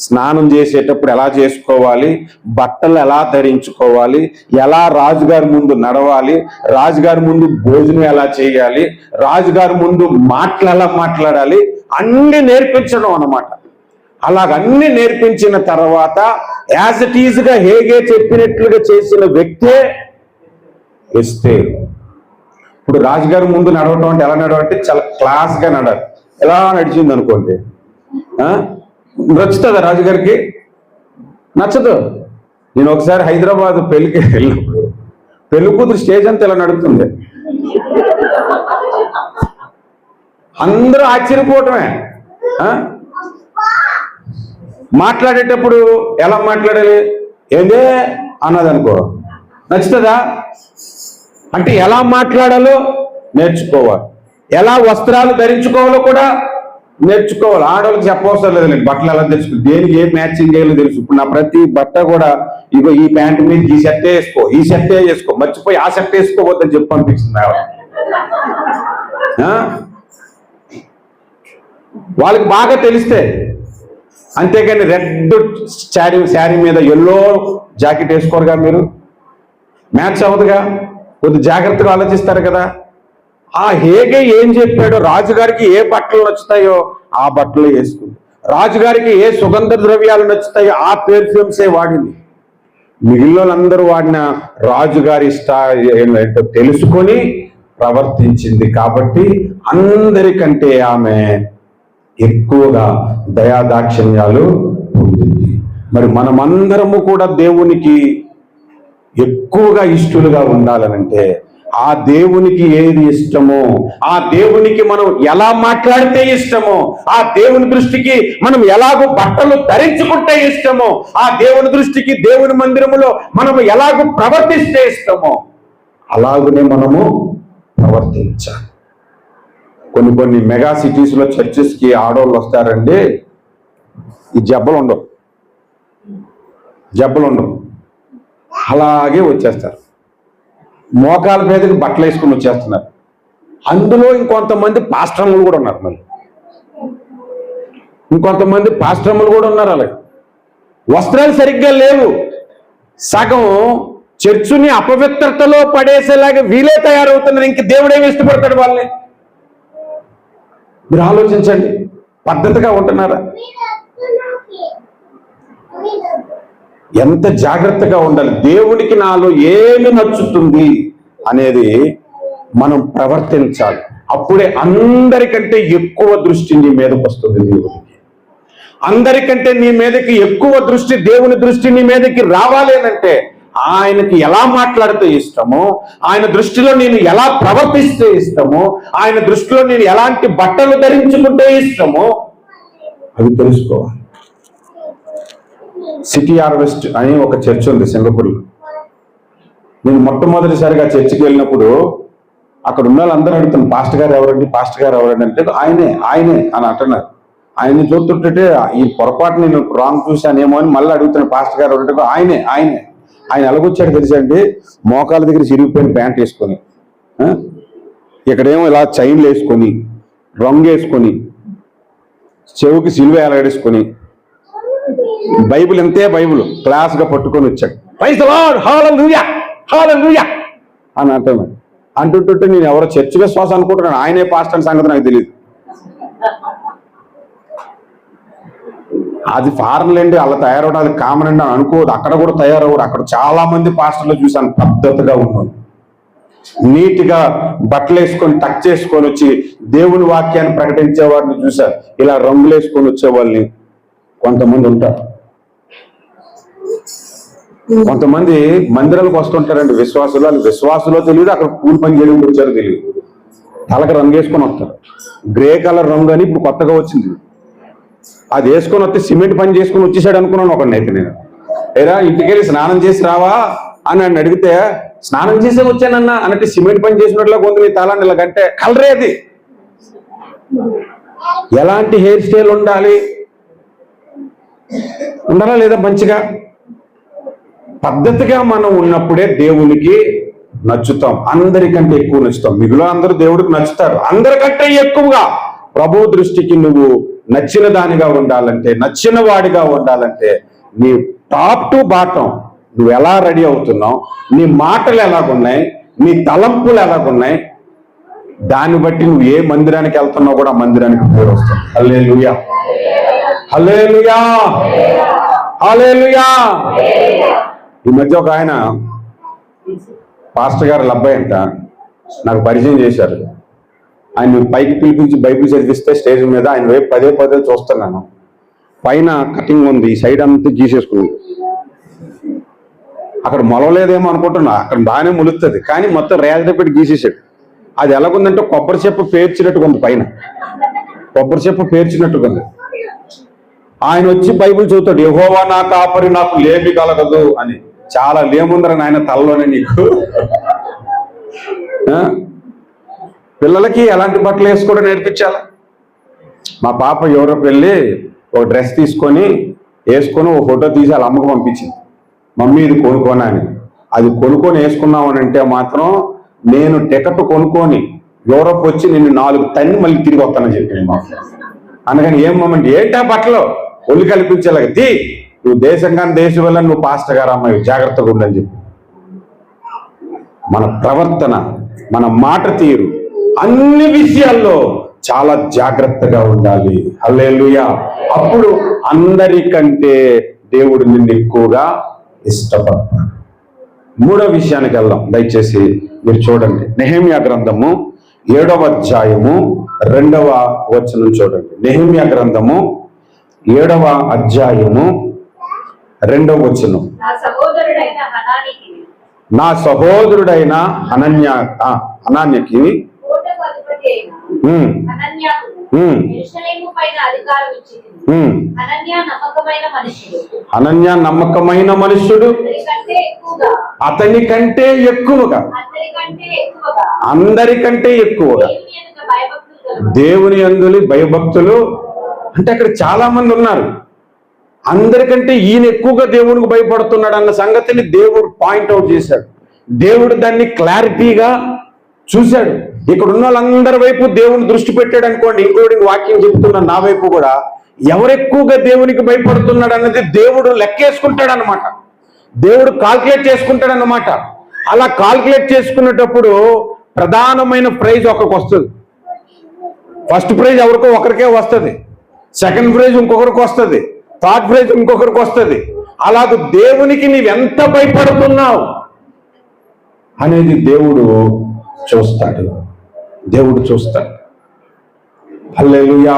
స్నానం చేసేటప్పుడు ఎలా చేసుకోవాలి, బట్టలు ఎలా ధరించుకోవాలి, ఎలా రాజుగారి ముందు నడవాలి, రాజుగారి ముందు భోజనం ఎలా చేయాలి, రాజుగారి ముందు మాటలు ఎలా మాట్లాడాలి, అన్ని నేర్పించడం అన్నమాట. అలాగన్నీ నేర్పించిన తర్వాత యాజ్ ఇట్ ఈజ్గా హేగే చెప్పినట్లుగా చేసిన వ్యక్తే ఎస్తేరు. ఇప్పుడు రాజుగారి ముందు నడవటం అంటే ఎలా నడవంటే చాలా క్లాస్గా నడాలి. ఎలా నడిచింది అనుకోండి, నచ్చుతుందా రాజుగారికి? నచ్చదు. నేను ఒకసారి హైదరాబాద్ పెళ్లికి వెళ్ళినప్పుడు పెళ్లి కూతురు స్టేజ్ అంతా ఇలా నడుస్తుంది. అందరూ ఆశ్చర్యపోవటమే. మాట్లాడేటప్పుడు ఎలా మాట్లాడాలి, ఏందే అన్నది అనుకో, నచ్చుతుందా? అంటే ఎలా మాట్లాడాలో నేర్చుకోవాలి, ఎలా వస్త్రాలు ధరించుకోవాలో కూడా నేర్చుకోవాలి. ఆడవాళ్ళకి చెప్పవసరం లేదు, నేను బట్టలు ఎలా తెలుసుకో, దేనికి ఏ మ్యాచింగ్ చేయాలో తెలుసు. ఇప్పుడు నా ప్రతి బట్ట కూడా ఇగో ఈ ప్యాంటు మీద ఈ షర్టే వేసుకో, ఈ షర్టే వేసుకో, మర్చిపోయి ఆ షర్ట్ వేసుకోవద్దని చెప్పి అనిపిస్తుంది. వాళ్ళకి బాగా తెలిస్తే, అంతేగాని రెడ్ శారీ మీద ఎల్లో జాకెట్ వేసుకోరుగా, మీరు మ్యాచ్ అవ్వదుగా. కొద్ది జాగ్రత్తగా ఆలోచిస్తారు కదా. ఆ హేగే ఏం చెప్పాడో, రాజుగారికి ఏ బట్టలు నచ్చుతాయో ఆ బట్టలు వేసుకుంది, రాజుగారికి ఏ సుగంధ ద్రవ్యాలు నచ్చుతాయో ఆ పెర్ఫ్యూమ్సే వాడింది. మిగిలిన వాళ్ళందరూ వాడిన రాజుగారి ఏంటో తెలుసుకొని ప్రవర్తించింది. కాబట్టి అందరికంటే ఆమె ఎక్కువగా దయాదాక్షిణ్యాలు పొందింది. మరి మనమందరము కూడా దేవునికి ఎక్కువగా ఇష్టలుగా ఉండాలనంటే ఆ దేవునికి ఏది ఇష్టమో, ఆ దేవునికి మనం ఎలా మాట్లాడితే ఇష్టమో, ఆ దేవుని దృష్టికి మనం ఎలాగో బట్టలు ధరించుకుంటే ఇష్టమో, ఆ దేవుని దృష్టికి దేవుని మందిరములో మనము ఎలాగో ప్రవర్తిస్తే ఇష్టమో అలాగనే మనము ప్రవర్తించాలి. కొన్ని మెగా సిటీస్లో చర్చెస్కి ఆడవాళ్ళు వస్తారండి, ఈ జబ్బలు ఉండవు, అలాగే వచ్చేస్తారు. మోకాల మీదకి బట్టలు వేసుకుని వచ్చేస్తున్నారు. అందులో ఇంకొంతమంది పాస్టర్లు కూడా ఉన్నారు. మళ్ళీ ఇంకొంతమంది పాస్టర్లు కూడా ఉన్నారు. అలాగే వస్త్రాలు సరిగ్గా లేవు, సగం చర్చుని అపవిత్రతలో పడేసేలాగా వీలే తయారవుతున్నారు. ఇంక దేవుడేమి ఇష్టపడతాడు వాళ్ళని? మీరు ఆలోచించండి. పద్ధతిగా ఉంటున్నారా? ఎంత జాగ్రత్తగా ఉండాలి. దేవునికి నాలో ఏమి నచ్చుతుంది అనేది మనం ప్రవర్తించాలి. అప్పుడే అందరికంటే ఎక్కువ దృష్టి నీ మీదకి వస్తుంది. దేవుడికి అందరికంటే నీ మీదకి ఎక్కువ దృష్టి, దేవుని దృష్టి నీ మీదకి రావాలి అంటే ఆయనకి ఎలా మాట్లాడితే ఇష్టమో, ఆయన దృష్టిలో నేను ఎలా ప్రవర్తిస్తే ఇష్టమో, ఆయన దృష్టిలో నేను ఎలాంటి బట్టలు ధరించుకుంటే ఇష్టమో అవి తెలుసుకోవాలి. సిటీ హార్వెస్ట్ అని ఒక చర్చ్ ఉంది సింగపూర్లో. నేను మొట్టమొదటిసారిగా చర్చికి వెళ్ళినప్పుడు అక్కడ ఉన్న వాళ్ళందరూ అడుగుతాను, పాస్టర్ గారు ఎవరండి అంటే ఆయనే అని అంటున్నారు. ఆయన్ని చూస్తుంటే ఈ పొరపాటు నేను రాంగ్ చూశానేమో అని మళ్ళీ అడుగుతాను, పాస్టర్ గారు ఎవరంటే ఆయన ఎలాగొచ్చాడు తెలుసండి, మోకాల దగ్గర చిరిగిపోయిన ప్యాంట్ వేసుకొని, ఇక్కడేమో ఇలా చైన్లు వేసుకొని, రంగు వేసుకొని, చెవుకి సిలువ ఎలాడేసుకొని, బైబిల్ బైబిల్ క్లాస్గా పట్టుకొని వచ్చాడు. ప్రైజ్ ది లార్డ్, హల్లెలూయా హల్లెలూయా అని అంటుంటే నేను ఎవరో చర్చ్ విశ్వాసం అనుకుంటున్నాను, ఆయనే పాస్టర్ సంగతి నాకు తెలియదు. అది ఫారెన్ లేండి, అలా తయారవడం అది కామన్ అండి అని అనుకోవద్దు. అక్కడ కూడా తయారవ్వరు. అక్కడ చాలా మంది పాస్టర్లు చూశాను పద్ధతిగా ఉన్నారు, నీట్గా బట్టలు వేసుకొని టక్ చేసుకొని వచ్చి దేవుని వాక్యాన్ని ప్రకటించే వారిని చూశారు. ఇలా రంగులు వేసుకొని వచ్చే వాళ్ళని కొంతమంది ఉంటారు. కొంతమంది మందిరాలకు వస్తుంటారండి విశ్వాసులు. వాళ్ళు విశ్వాసులో తెలియదు, అక్కడ కూలి పని చేయడానికి వచ్చారో తెలియదు. తలకి రంగు వేసుకొని వస్తారు. గ్రే కలర్ రంగు అని ఇప్పుడు కొత్తగా వచ్చింది. అది వేసుకొని వస్తే సిమెంట్ పని చేసుకొని వచ్చేసాడు అనుకున్నాను ఒకడిని. అయితే నేను ఏరా ఇంటికెళ్ళి స్నానం చేసి రావా అని నన్ను అడిగితే, స్నానం చేసే వచ్చానన్నా అన్నట్టు సిమెంట్ పని చేసినట్లా కొంత నీ తలాన్ని ఇలాగంటే కలరే అది. ఎలాంటి హెయిర్ స్టైల్ ఉండాలా లేదా? మంచిగా పద్ధతిగా మనం ఉన్నప్పుడే దేవునికి నచ్చుతాం. అందరికంటే ఎక్కువ నచ్చుతాం. మిగిలిన అందరూ దేవుడికి నచ్చుతారు. అందరికంటే ఎక్కువగా ప్రభు దృష్టికి నువ్వు నచ్చిన దానిగా ఉండాలంటే, నచ్చిన వాడిగా ఉండాలంటే నీ టాప్ టు బాటం నువ్వు ఎలా రెడీ అవుతున్నావు, నీ మాటలు ఎలాగున్నాయి, నీ తలంపులు ఎలాగున్నాయి, దాన్ని బట్టి నువ్వు ఏ మందిరానికి వెళ్తున్నావు కూడా మందిరానికి పేరు వస్తుంది. హల్లెలూయా, హల్లెలూయా, హల్లెలూయా. ఈ మధ్య ఒక ఆయన పాస్టర్ గారు అబ్బాయి అంట నాకు పరిచయం చేశారు. ఆయన పైకి పిలిపించి బైబిల్ చదివిస్తే స్టేజ్ మీద ఆయన వైపు పదే పదే చూస్తున్నాను. పైన కటింగ్ ఉంది, ఈ సైడ్ అంతా గీసేసుకుంది. అక్కడ మొలవలేదేమో అనుకుంటున్నా, అక్కడ బాగానే మొలుస్తుంది, కానీ మొత్తం రేజర్ పెట్టి గీసేసాడు. అది ఎలాగుందంటే కొబ్బరి చెప్పు పేర్చినట్టుగా ఉంది, పైన కొబ్బరి చెప్పు పేర్చినట్టుగా ఉంది. ఆయన వచ్చి బైబిల్ చదువుతాడు, యెహోవా నా కాపరి నాకు లేమి కలగదు అని. చాలా లేముందరని ఆయన తలలోనే నీకు. పిల్లలకి ఎలాంటి బట్టలు వేసుకోవడం నేర్పించాలి. మా పాప యూరోప్ వెళ్ళి ఒక డ్రెస్ తీసుకొని వేసుకొని ఒక ఫోటో తీసి వాళ్ళ అమ్మకు పంపించింది. మమ్మీ ఇది కొనుక్కోనా అని. అది కొనుక్కొని వేసుకున్నావు అని అంటే మాత్రం నేను టికెట్ కొనుక్కొని యూరోప్ వచ్చి నేను 4 తన్ని మళ్ళీ తిరిగి వస్తానని చెప్పాను మా. అందుకని ఏం మమ్మంటే ఏంటా బట్టలు ఒళ్ళు కల్పించేలాగా తీ, నువ్వు దేశం కానీ దేశం వల్ల నువ్వు పాస్టర్ గారు అమ్మాయి జాగ్రత్తగా ఉండని చెప్పి. మన ప్రవర్తన, మన మాట తీరు అన్ని విషయాల్లో చాలా జాగ్రత్తగా ఉండాలి. హల్లెలూయా. అప్పుడు అందరికంటే దేవుడు నిన్ను ఎక్కువగా ఇష్టపడతాడు. 3వ విషయానికి వెళ్దాం, దయచేసి మీరు చూడండి. నెహెమ్యా గ్రంథము 7వ అధ్యాయము 2వ వచనం చూడండి. నెహెమ్యా గ్రంథము 7వ అధ్యాయము 2వ వచనం. నా సహోదరుడైన హనన్యాకి హనన్యా నమ్మకమైన మనుష్యుడు, అతని కంటే ఎక్కువగా, అందరికంటే ఎక్కువగా దేవుని యందు భయభక్తులు. అంటే అక్కడ చాలా మంది ఉన్నారు, అందరికంటే ఈయన ఎక్కువగా దేవునికి భయపడుతున్నాడు అన్న సంగతిని దేవుడు పాయింట్అవుట్ చేశాడు. దేవుడు దాన్ని క్లారిటీగా చూశాడు. ఇక్కడ ఉన్న వాళ్ళందరి వైపు దేవుని దృష్టి పెట్టాడు అనుకోండి, ఇంక్లూడింగ్ వాక్యం చెప్తున్న నా వైపు కూడా. ఎవరెక్కువగా దేవునికి భయపడుతున్నాడు అన్నది దేవుడు లెక్కేసుకుంటాడు అనమాట, దేవుడు కాల్కులేట్ చేసుకుంటాడు అన్నమాట. అలా కాల్కులేట్ చేసుకునేటప్పుడు ప్రధానమైన ప్రైజ్ ఒకరికి వస్తుంది. ఫస్ట్ ప్రైజ్ ఎవరికో ఒకరికే వస్తుంది, సెకండ్ ప్రైజ్ ఇంకొకరికి వస్తుంది, థర్డ్ ప్రైజ్ ఇంకొకరికి వస్తుంది. అలాగే దేవునికి నీవెంత భయపడుతున్నావు అనేది దేవుడు చూస్తాడు. దేవుడు చూస్తాడు. హల్లెలూయా,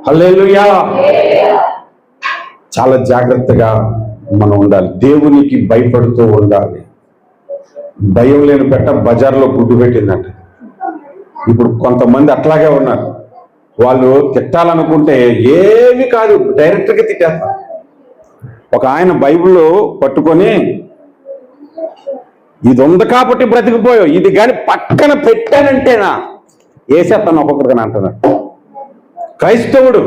హల్లెలూయా. చాలా జాగ్రత్తగా మనం ఉండాలి, దేవునికి భయపడుతూ ఉండాలి. భయం లేని పెట్ట బజార్లో గుడ్డు పెట్టిందంట. ఇప్పుడు కొంతమంది అట్లాగే ఉన్నారు. వాళ్ళు తిట్టాలనుకుంటే ఏమి కాదు, డైరెక్ట్గా తిట్టేస్తారు. ఒక ఆయన బైబిల్ పట్టుకొని ఇది ఉంది కాబట్టి బ్రతికిపోయావు, ఇది కానీ పక్కన పెట్టానంటేనా వేసేస్తాను ఒక్కొక్కరికని అంటున్నాడు క్రైస్తవుడు.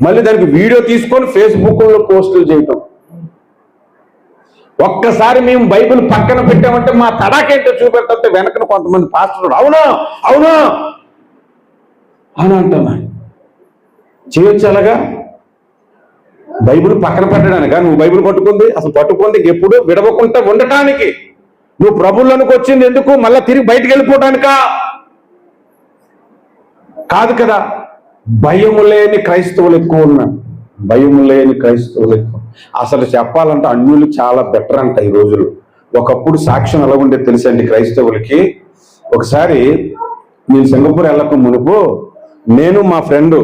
మళ్ళీ దానికి వీడియో తీసుకొని ఫేస్బుక్లో పోస్టులు చేయటం. ఒక్కసారి మేము బైబిల్ పక్కన పెట్టామంటే మా తడాకేంటో చూపెడతా వెనకన కొంతమంది పాస్టర్లు అవునా అవునా అని అంటున్నా. చేయొచ్చు అలాగా? బైబిల్ పక్కన పెట్టడానిక నువ్వు బైబిల్ పట్టుకుంది? అసలు పట్టుకుంది ఎప్పుడు విడవకుండా ఉండటానికి. నువ్వు ప్రభువులోనికి వచ్చింది ఎందుకు? మళ్ళీ తిరిగి బయటికి వెళ్ళిపోవడానికా? కాదు కదా. భయము లేని క్రైస్తవులు ఎక్కువ ఉన్నారు, భయము లేని క్రైస్తవులు ఎక్కువ. అసలు చెప్పాలంటే అన్యులు చాలా బెటర్ అంట ఈ రోజులు. ఒకప్పుడు సాక్ష్యం ఎలా ఉండేది తెలుసండి క్రైస్తవులకి. ఒకసారి నేను సింగపూర్ వెళ్ళక మునుపు నేను మా ఫ్రెండ్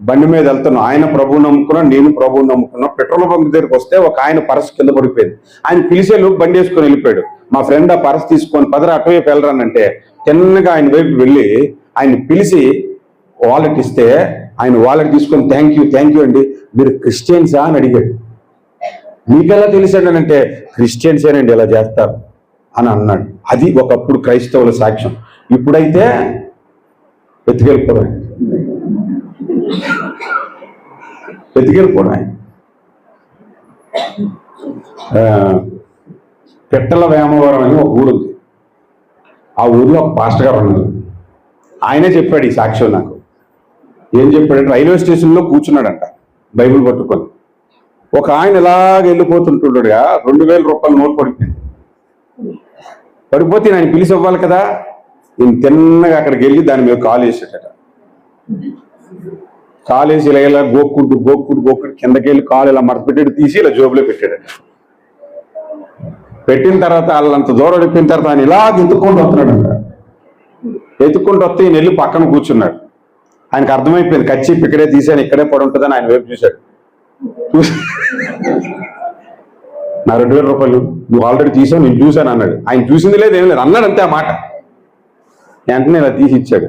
బండి మీద వెళ్తున్నాం. ఆయన ప్రభువు నమ్ముకున్నా, నేను ప్రభువు నమ్ముకున్నా. పెట్రోల్ బంక్ దగ్గరికి వస్తే ఒక ఆయన పరస్ కింద పడిపోయింది. ఆయన పిలిచే లోపు బండి వేసుకొని వెళ్ళిపోయాడు. మా ఫ్రెండ్ ఆ పరస్ తీసుకొని పదరా అటువైపు వెళ్ళరానంటే తిన్నగా ఆయన వైపు వెళ్ళి ఆయన పిలిచి వాలెట్ ఇస్తే ఆయన వాలెట్ తీసుకొని థ్యాంక్ యూ అండి, మీరు క్రిస్టియన్సా అని అడిగాడు. మీకెలా తెలిసాడు అంటే క్రిస్టియన్సేనండి ఇలా చేస్తారు అని అన్నాడు. అది ఒకప్పుడు క్రైస్తవుల సాక్ష్యం. ఇప్పుడైతే ఎత్తుకెళ్ళిపోవడం పెట్టల వేమవరం అని ఒక ఊరు ఉంది. ఆ ఊరిలో ఒక పాస్టర్ గారు ఉన్నారు. ఆయనే చెప్పాడు ఈ సాక్ష్యం నాకు. ఏం చెప్పాడంటే రైల్వే స్టేషన్లో కూర్చున్నాడంట బైబిల్ పట్టుకొని. ఒక ఆయన ఇలాగ వెళ్ళిపోతుంటుండగా 2000 రూపాయల నోట్ పడిపోయింది. పడిపోతే ఆయన పిలిచి ఇవ్వాలి కదా, నేను తిన్నగా అక్కడికి వెళ్ళి దాని మీద కాలు వేసాడట. కాలు వేసి ఇలా గోక్కుంటూ కిందకి వెళ్ళి కాలు ఇలా మడత పెట్టాడు, తీసి ఇలా జోబులో పెట్టాడట. పెట్టిన తర్వాత వాళ్ళంత దూరం వెళ్ళిపోయిన తర్వాత ఆయన ఇలా ఎత్తుక్కుంటూ వస్తున్నాడంట. ఎత్తుక్కుంటూ వస్తే ఈయన వెళ్ళి పక్కన కూర్చున్నాడు. ఆయనకు అర్థమైపోయింది కచ్చి ఇక్కడే తీసాను, ఇక్కడే పడి ఉంటుందని ఆయన వైపు చూశాడు. నా 2000 రూపాయలు నువ్వు ఆల్రెడీ తీసావు, నేను చూశాను అన్నాడు. ఆయన చూసింది లేదు ఏం లేదు అన్నాడు, అంతే ఆ మాట. వెంటనే ఇలా తీసి ఇచ్చాడు.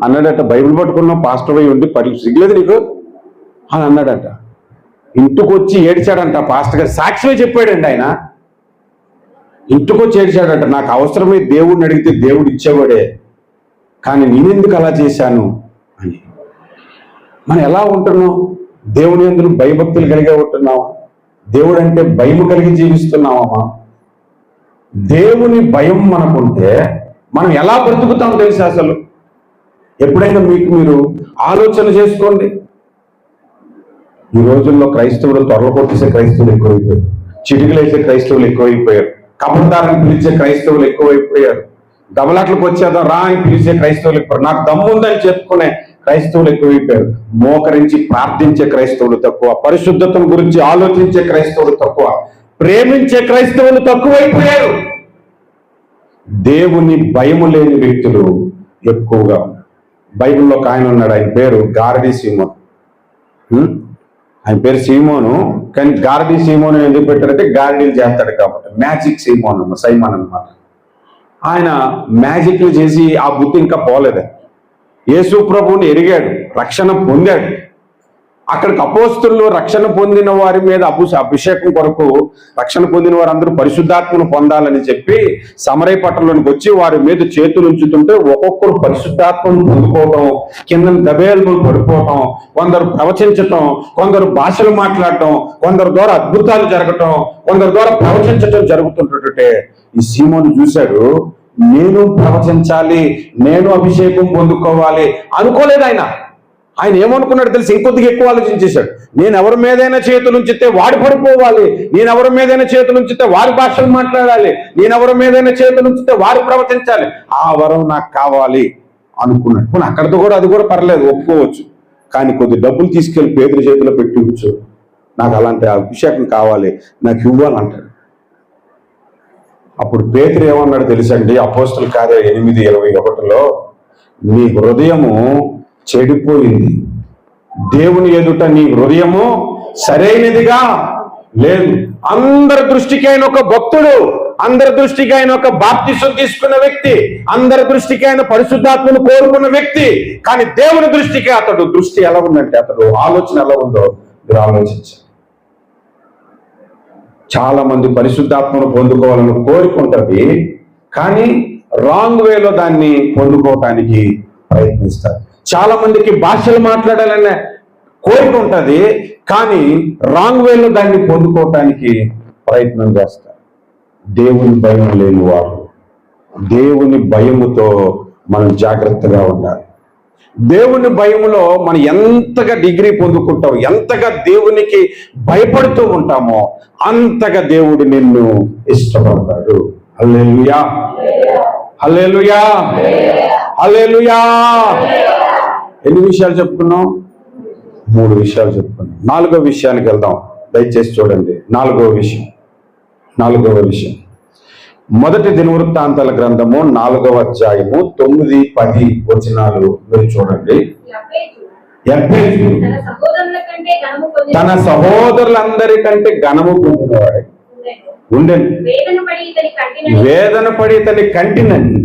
అన్నాడట బైబిల్ పట్టుకున్నావు పాస్టర్ అయి ఉండి సిగ్గులేదు నీకు అని అన్నాడట. ఇంటికి వచ్చి ఏడ్చాడంట. పాస్టర్ గారు సాక్ష్యమే చెప్పాడండి ఆయన. ఇంటికి వచ్చి ఏడ్చాడంట, నాకు అవసరమై దేవుడిని అడిగితే దేవుడు ఇచ్చేవాడే, కానీ నేనెందుకు అలా చేశాను అని. మనం ఎలా ఉంటున్నాం? దేవుని యందు భయభక్తులు కలిగే ఉంటున్నావా? దేవుడు అంటే భయం కలిగి జీవిస్తున్నావమ్మా? దేవుని భయం మనకుంటే మనం ఎలా బ్రతుకుతాం తెలుసా? అసలు ఎప్పుడైనా మీరు ఆలోచన చేసుకోండి. ఈ రోజుల్లో క్రైస్తవులు త్వరలు కొట్టేసే క్రైస్తవులు ఎక్కువైపోయారు, చిటికలేసే క్రైస్తవులు ఎక్కువైపోయారు, కబర్దారని పిలిచే క్రైస్తవులు ఎక్కువైపోయారు, దమలాట్లకు వచ్చేద్దాం రా అని పిలిచే క్రైస్తవులు ఎక్కువ, నాకు దమ్ముందని చెప్పుకునే క్రైస్తవులు ఎక్కువైపోయారు. మోకరించి ప్రార్థించే క్రైస్తవులు తక్కువ, పరిశుద్ధతను గురించి ఆలోచించే క్రైస్తవులు తక్కువ, ప్రేమించే క్రైస్తవులు తక్కువైపోయారు. దేవుని భయము లేని వ్యక్తులు ఎక్కువగా ఉన్నారు. బైబిల్లో ఒక ఆయన ఉన్నాడు, ఆయన పేరు గారడీ సీమోన్. ఆయన పేరు సీమోను, కానీ గారడీ సీమోన్ ఎందుకు పెట్టారంటే గారడీలు చేస్తాడు కాబట్టి. మ్యాజిక్ సైమన్ అన్నమాట. ఆయన మ్యాజిక్లు చేసి ఆ బుద్ధి ఇంకా పోలేదు. యేసు ప్రభువుని ఎరిగాడు, రక్షణ పొందాడు. అక్కడికి అపోస్తులు రక్షణ పొందిన వారి మీద అభిషేకం కొరకు రక్షణ పొందిన వారందరూ పరిశుద్ధాత్మను పొందాలని చెప్పి సమరయ పట్టణంలోనికి వచ్చి వారి మీద చేతులు ఉంచుతుంటే ఒక్కొక్కరు పరిశుద్ధాత్మను పొందుకోవటం, కింద దబేలు పడిపోవటం, కొందరు ప్రవచించటం, కొందరు భాషలు మాట్లాడటం, కొందరు ద్వారా అద్భుతాలు జరగటం, కొందరు ద్వారా ప్రవచించటం జరుగుతుంటే ఈ సీమోను చూశాడు. నేను ప్రవచించాలి, నేను అభిషేకం పొందుకోవాలి అనుకోలేదు ఆయన. ఆయన ఏమనుకున్నాడు తెలిసి ఇంకొద్దిగా ఎక్కువ ఆలోచించేశాడు. నేను ఎవరి మీదైనా చేతులు ఉంచితే వాడు పడిపోవాలి, నేను ఎవరి మీదైనా చేతులు ఉంచితే వారి భాషలు మాట్లాడాలి, నేను ఎవరి మీదైనా చేతులు ఉంచితే వారు ప్రవచించాలి, ఆ వరం నాకు కావాలి అనుకున్నాడు. అక్కడితో కూడా అది కూడా పర్లేదు, ఒప్పుకోవచ్చు. కానీ కొద్ది డబ్బులు తీసుకెళ్లి పేదల చేతిలో పెట్టి ఉంచు, నాకు అలాంటి అభిషేకం కావాలి, నాకు ఇవ్వాలంటాడు. అప్పుడు పేతురు ఏమన్నాడు తెలుసండి? అపోస్తుల కార్యాలు 8:21 నీ హృదయము చెడిపోయింది, దేవుని ఎదుట నీ హృదయము సరైనదిగా లేదు. అందరి దృష్టికి ఆయన ఒక భక్తుడు, అందరి దృష్టికి ఆయన ఒక బాప్తిసం తీసుకున్న వ్యక్తి, అందరి దృష్టికి ఆయన పరిశుద్ధాత్మను కోరుకున్న వ్యక్తి. కానీ దేవుని దృష్టికి అతడు దృష్టి ఎలా ఉందంటే, అతడు ఆలోచన ఎలా ఉందో మీరు ఆలోచించాలి. చాలా మంది పరిశుద్ధాత్మను పొందుకోవాలని కోరుకుంటుంది, కానీ రాంగ్ వేలో దాన్ని పొందుకోవటానికి ప్రయత్నిస్తారు. చాలా మందికి భాషలు మాట్లాడాలనే కోరిక ఉంటుంది, కానీ రాంగ్ వేలో దాన్ని పొందుకోవటానికి ప్రయత్నం చేస్తారు. దేవుని భయం లేని వారు, దేవుని భయముతో మనం జాగ్రత్తగా ఉండాలి. దేవుని భయములో మనం ఎంతగా డిగ్రీ పొందుకుంటాం, ఎంతగా దేవునికి భయపడుతూ ఉంటామో అంతగా దేవుడు నిన్ను ఇష్టపడతాడు. హల్లెలూయా, హల్లెలూయా, హల్లెలూయా. ఎన్ని విషయాలు చెప్పుకున్నాం? 3 విషయాలు చెప్పుకున్నాం. 4వ విషయానికి వెళ్దాం, దయచేసి చూడండి. 4వ విషయం మొదటి దినవృత్తాంతాల గ్రంథము 4వ అధ్యాయము 9-10 వచనాలు మీరు చూడండి. యబ్బేజు తన సహోదరులందరికంటే ఘనము పొందినవాడే ఉండెను. వేదన పడి ఇతని కంటినని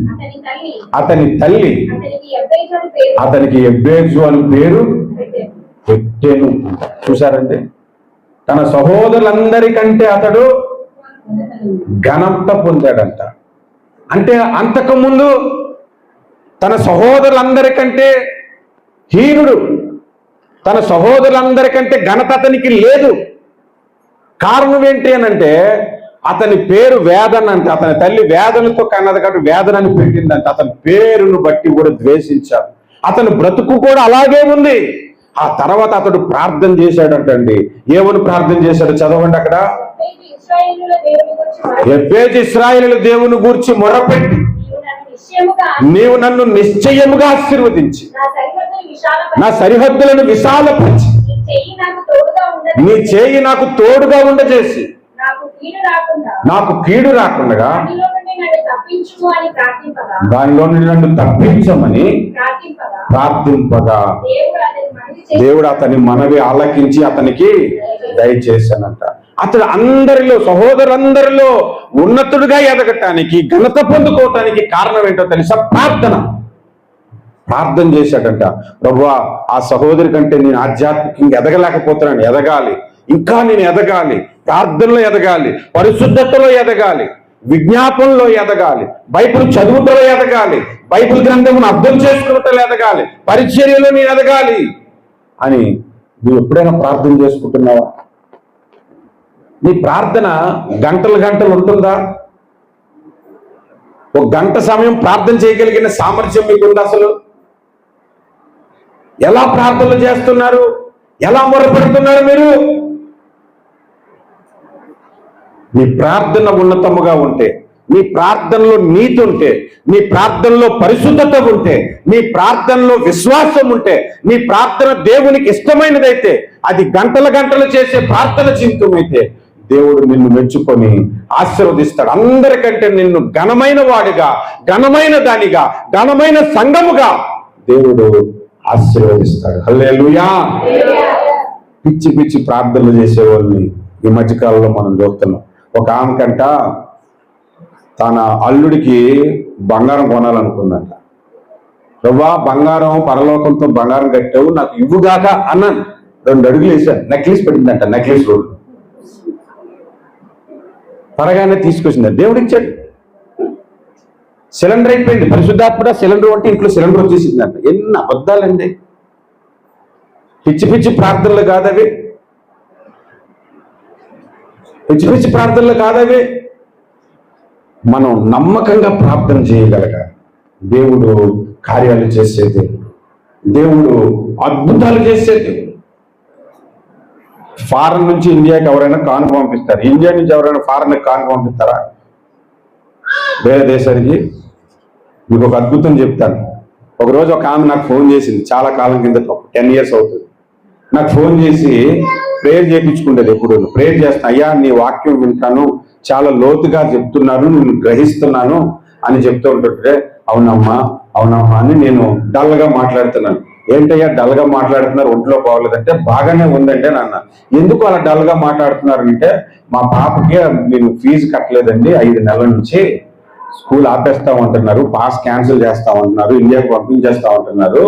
అతని తల్లి అతనికి యబ్బేజు అని పేరు పెట్టెను. చూశారంటే, తన సహోదరులందరికంటే అతడు ఘనత పొందాడంట. అంటే అంతకుముందు తన సహోదరులందరికంటే హీనుడు, తన సహోదరులందరికంటే ఘనత అతనికి లేదు. కారణం ఏంటి అనంటే, అతని పేరు వేదన అంటే, అతని తల్లి వేదనతో కన్నది కాబట్టి వేదనని పెట్టిందంట. అతని పేరును బట్టి కూడా ద్వేషించారు. అతని బ్రతుకు కూడా అలాగే ఉంది. ఆ తర్వాత అతడు ప్రార్థన చేశాడంటండి. ఏమని ప్రార్థన చేశాడు చదవండి అక్కడ. ఎబ్బేజు ఇశ్రాయేలు దేవుని గూర్చి మొరపెట్టి, నీవు నన్ను నిశ్చయముగా ఆశీర్వదించి నా సరిహద్దులను విశాలపరిచి నీ చేయి నాకు తోడుగా ఉండజేసి నాకు కీడు రాకుండా దానిలో నుండి నన్ను తప్పించమని ప్రార్థింపగా దేవుడు అతని మనవి ఆలకించి అతనికి దయచేశానంట. అతడు అందరిలో, సహోదరులందరిలో ఉన్నతుడుగా ఎదగటానికి, ఘనత పొందుకోవటానికి కారణం ఏంటో తెలుసా? ప్రార్థన చేశాడంట. ప్రభువా, ఆ సహోదరి కంటే నేను ఆధ్యాత్మికంగా ఎదగలేకపోతున్నాను, ఎదగాలి, ఇంకా నేను ఎదగాలి, ప్రార్థనలో ఎదగాలి, పరిశుద్ధతలో ఎదగాలి, విజ్ఞాపనలో ఎదగాలి, బైబిల్ చదువుటలో ఎదగాలి, బైబిల్ గ్రంథమును అర్థం చేసుకున్నట్లో ఎదగాలి, పరిచర్యలో నేను ఎదగాలి అని నువ్వు ఎప్పుడైనా ప్రార్థన చేసుకుంటున్నావా? నీ ప్రార్థన గంటలు గంటలు ఉంటుందా? ఒక గంట సమయం ప్రార్థన చేయగలిగిన సామర్థ్యం మీకుందా? అసలు ఎలా ప్రార్థనలు చేస్తున్నారు? ఎలా మొరపెడుతున్నారు మీరు? మీ ప్రార్థన ఉన్నతముగా ఉంటే, మీ ప్రార్థనలో నీతి ఉంటే, మీ ప్రార్థనలో పరిశుద్ధత ఉంటే, మీ ప్రార్థనలో విశ్వాసం ఉంటే, మీ ప్రార్థన దేవునికి ఇష్టమైనదైతే, అది గంటల గంటలు చేసే ప్రార్థన జీవితమైతే దేవుడు నిన్ను మెచ్చుకొని ఆశీర్వదిస్తాడు. అందరికంటే నిన్ను ఘనమైన వాడిగా, ఘనమైన దానిగా, ఘనమైన సంఘముగా దేవుడు ఆశీర్వదిస్తాడు. హల్లెలూయా. పిచ్చి పిచ్చి ప్రార్థనలు చేసేవాళ్ళని ఈ మధ్యకాలంలో మనం చూస్తున్నాం. ఒక ఆమెకంట తన అల్లుడికి బంగారం కొనాలనుకుందంట. ప్రభా, బంగారం పరలోకంతో బంగారం కట్టావు, నాకు ఇవ్వుగాక అన్నాను. 2 అడుగులు వేసాను, నెక్లెస్ పడిందంట. నెక్లెస్ రోడ్డు త్వరగానే తీసుకొచ్చింది, దేవుడు ఇచ్చాడు. సిలిండర్ అయిపోయింది. పరిశుద్ధాత్ముడ సిలిండర్ అంటే ఇంట్లో సిలిండర్ వచ్చేసిందంట. ఎన్ని అబద్ధాలండి! పిచ్చి పిచ్చి ప్రార్థనలు కాదవి, పిచ్చి పిచ్చి ప్రార్థనలు కాదవి. మనం నమ్మకంగా ప్రార్థన చేయగలగాలి. దేవుడు కార్యాలు చేసేది, దేవుడు అద్భుతాలు చేసేది. ఫారెన్ నుంచి ఇండియాకి ఎవరైనా కానుక పంపిస్తారు, ఇండియా నుంచి ఎవరైనా ఫారెన్ కానుక పంపిస్తారా? వేరే దేశానికి. మీకు ఒక అద్భుతం చెప్తాను. ఒకరోజు ఒక ఆమె నాకు ఫోన్ చేసింది, చాలా కాలం కింద, 10 years అవుతుంది. నాకు ఫోన్ చేసి ప్రేయర్ చేయించుకుంటుంది. ఎప్పుడు ప్రేయర్ చేస్తాను, అయ్యా నీ వాక్యం వింటాను, చాలా లోతుగా చెప్తున్నారు, నేను గ్రహిస్తున్నాను అని చెప్తూ ఉంటుంటే, అవునమ్మా అవునమ్మా అని నేను డల్గా మాట్లాడుతున్నాను. ఏంటయ్యా డల్గా మాట్లాడుతున్నారు, ఒంట్లో బాగోలేదంటే, బాగానే ఉందంటే నాన్న. ఎందుకు అలా డల్గా మాట్లాడుతున్నారంటే, మా పాపకి నేను ఫీజు కట్టలేదండి, 5 నెలల నుంచి స్కూల్ ఆపేస్తా ఉంటున్నారు, పాస్ క్యాన్సిల్ చేస్తా ఉంటున్నారు, ఇండియాకి పంపించేస్తా ఉంటున్నారు,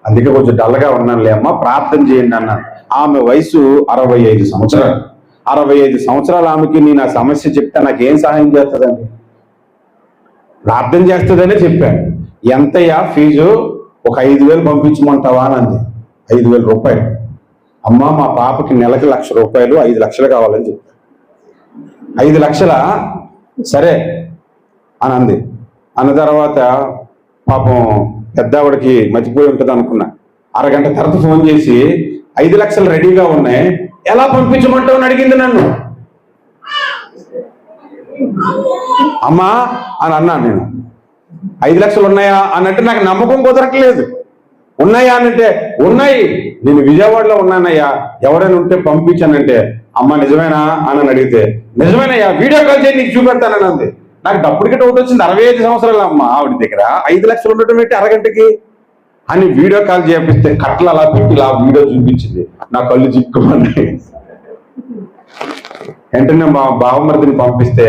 అందుకే కొంచెం డల్గా ఉన్నానులే అమ్మా, ప్రార్థన చేయండి అన్నాను. ఆమె వయసు 65 సంవత్సరాలు. 65 సంవత్సరాల ఆమెకి నేను ఆ సమస్య చెప్తే నాకు ఏం సహాయం చేస్తుందండి? ప్రార్థన చేస్తుందనే చెప్పాను. ఎంతయ్యా ఫీజు? ఒక 5,000 పంపించమంటావా అని అంది. 5,000 రూపాయలు. అమ్మా, మా పాపకి నెలకి 1,00,000 రూపాయలు, 5 లక్షలు కావాలని చెప్పాను. 5 లక్షలా? సరే అని అంది. అన్న తర్వాత పాపం పెద్దావిడికి మర్చిపోయి ఉంటుంది అనుకున్నా. అరగంట తర్వాత ఫోన్ చేసి 5 లక్షలు రెడీగా ఉన్నాయి, ఎలా పంపించమంటావు అని అడిగింది నన్ను. అమ్మా అని అన్నాను నేను. 5 లక్షలు ఉన్నాయా అనంటే నాకు నమ్మకం కుదరట్లేదు. ఉన్నాయా అనంటే ఉన్నాయి, నేను విజయవాడలో ఉన్నానయ్యా, ఎవరైనా ఉంటే పంపించానంటే, అమ్మ నిజమేనా అని అడిగితే, నిజమేనయ్యా, వీడియో కాల్ చేసి నీకు చూపెడతానని అంది. నాకు డబ్బుడికి డౌట్ వచ్చింది. 65 సంవత్సరాలు అమ్మ ఆవిడ దగ్గర 5 లక్షలు ఉండటం ఏంటి అరగంటకి అని వీడియో కాల్ చేపిస్తే కట్టలు అలా పెట్టి ఇలా వీడియో చూపించింది. నా కళ్ళు చిక్కుమన్నాయి. వెంటనే మా బావమరిదిని పంపిస్తే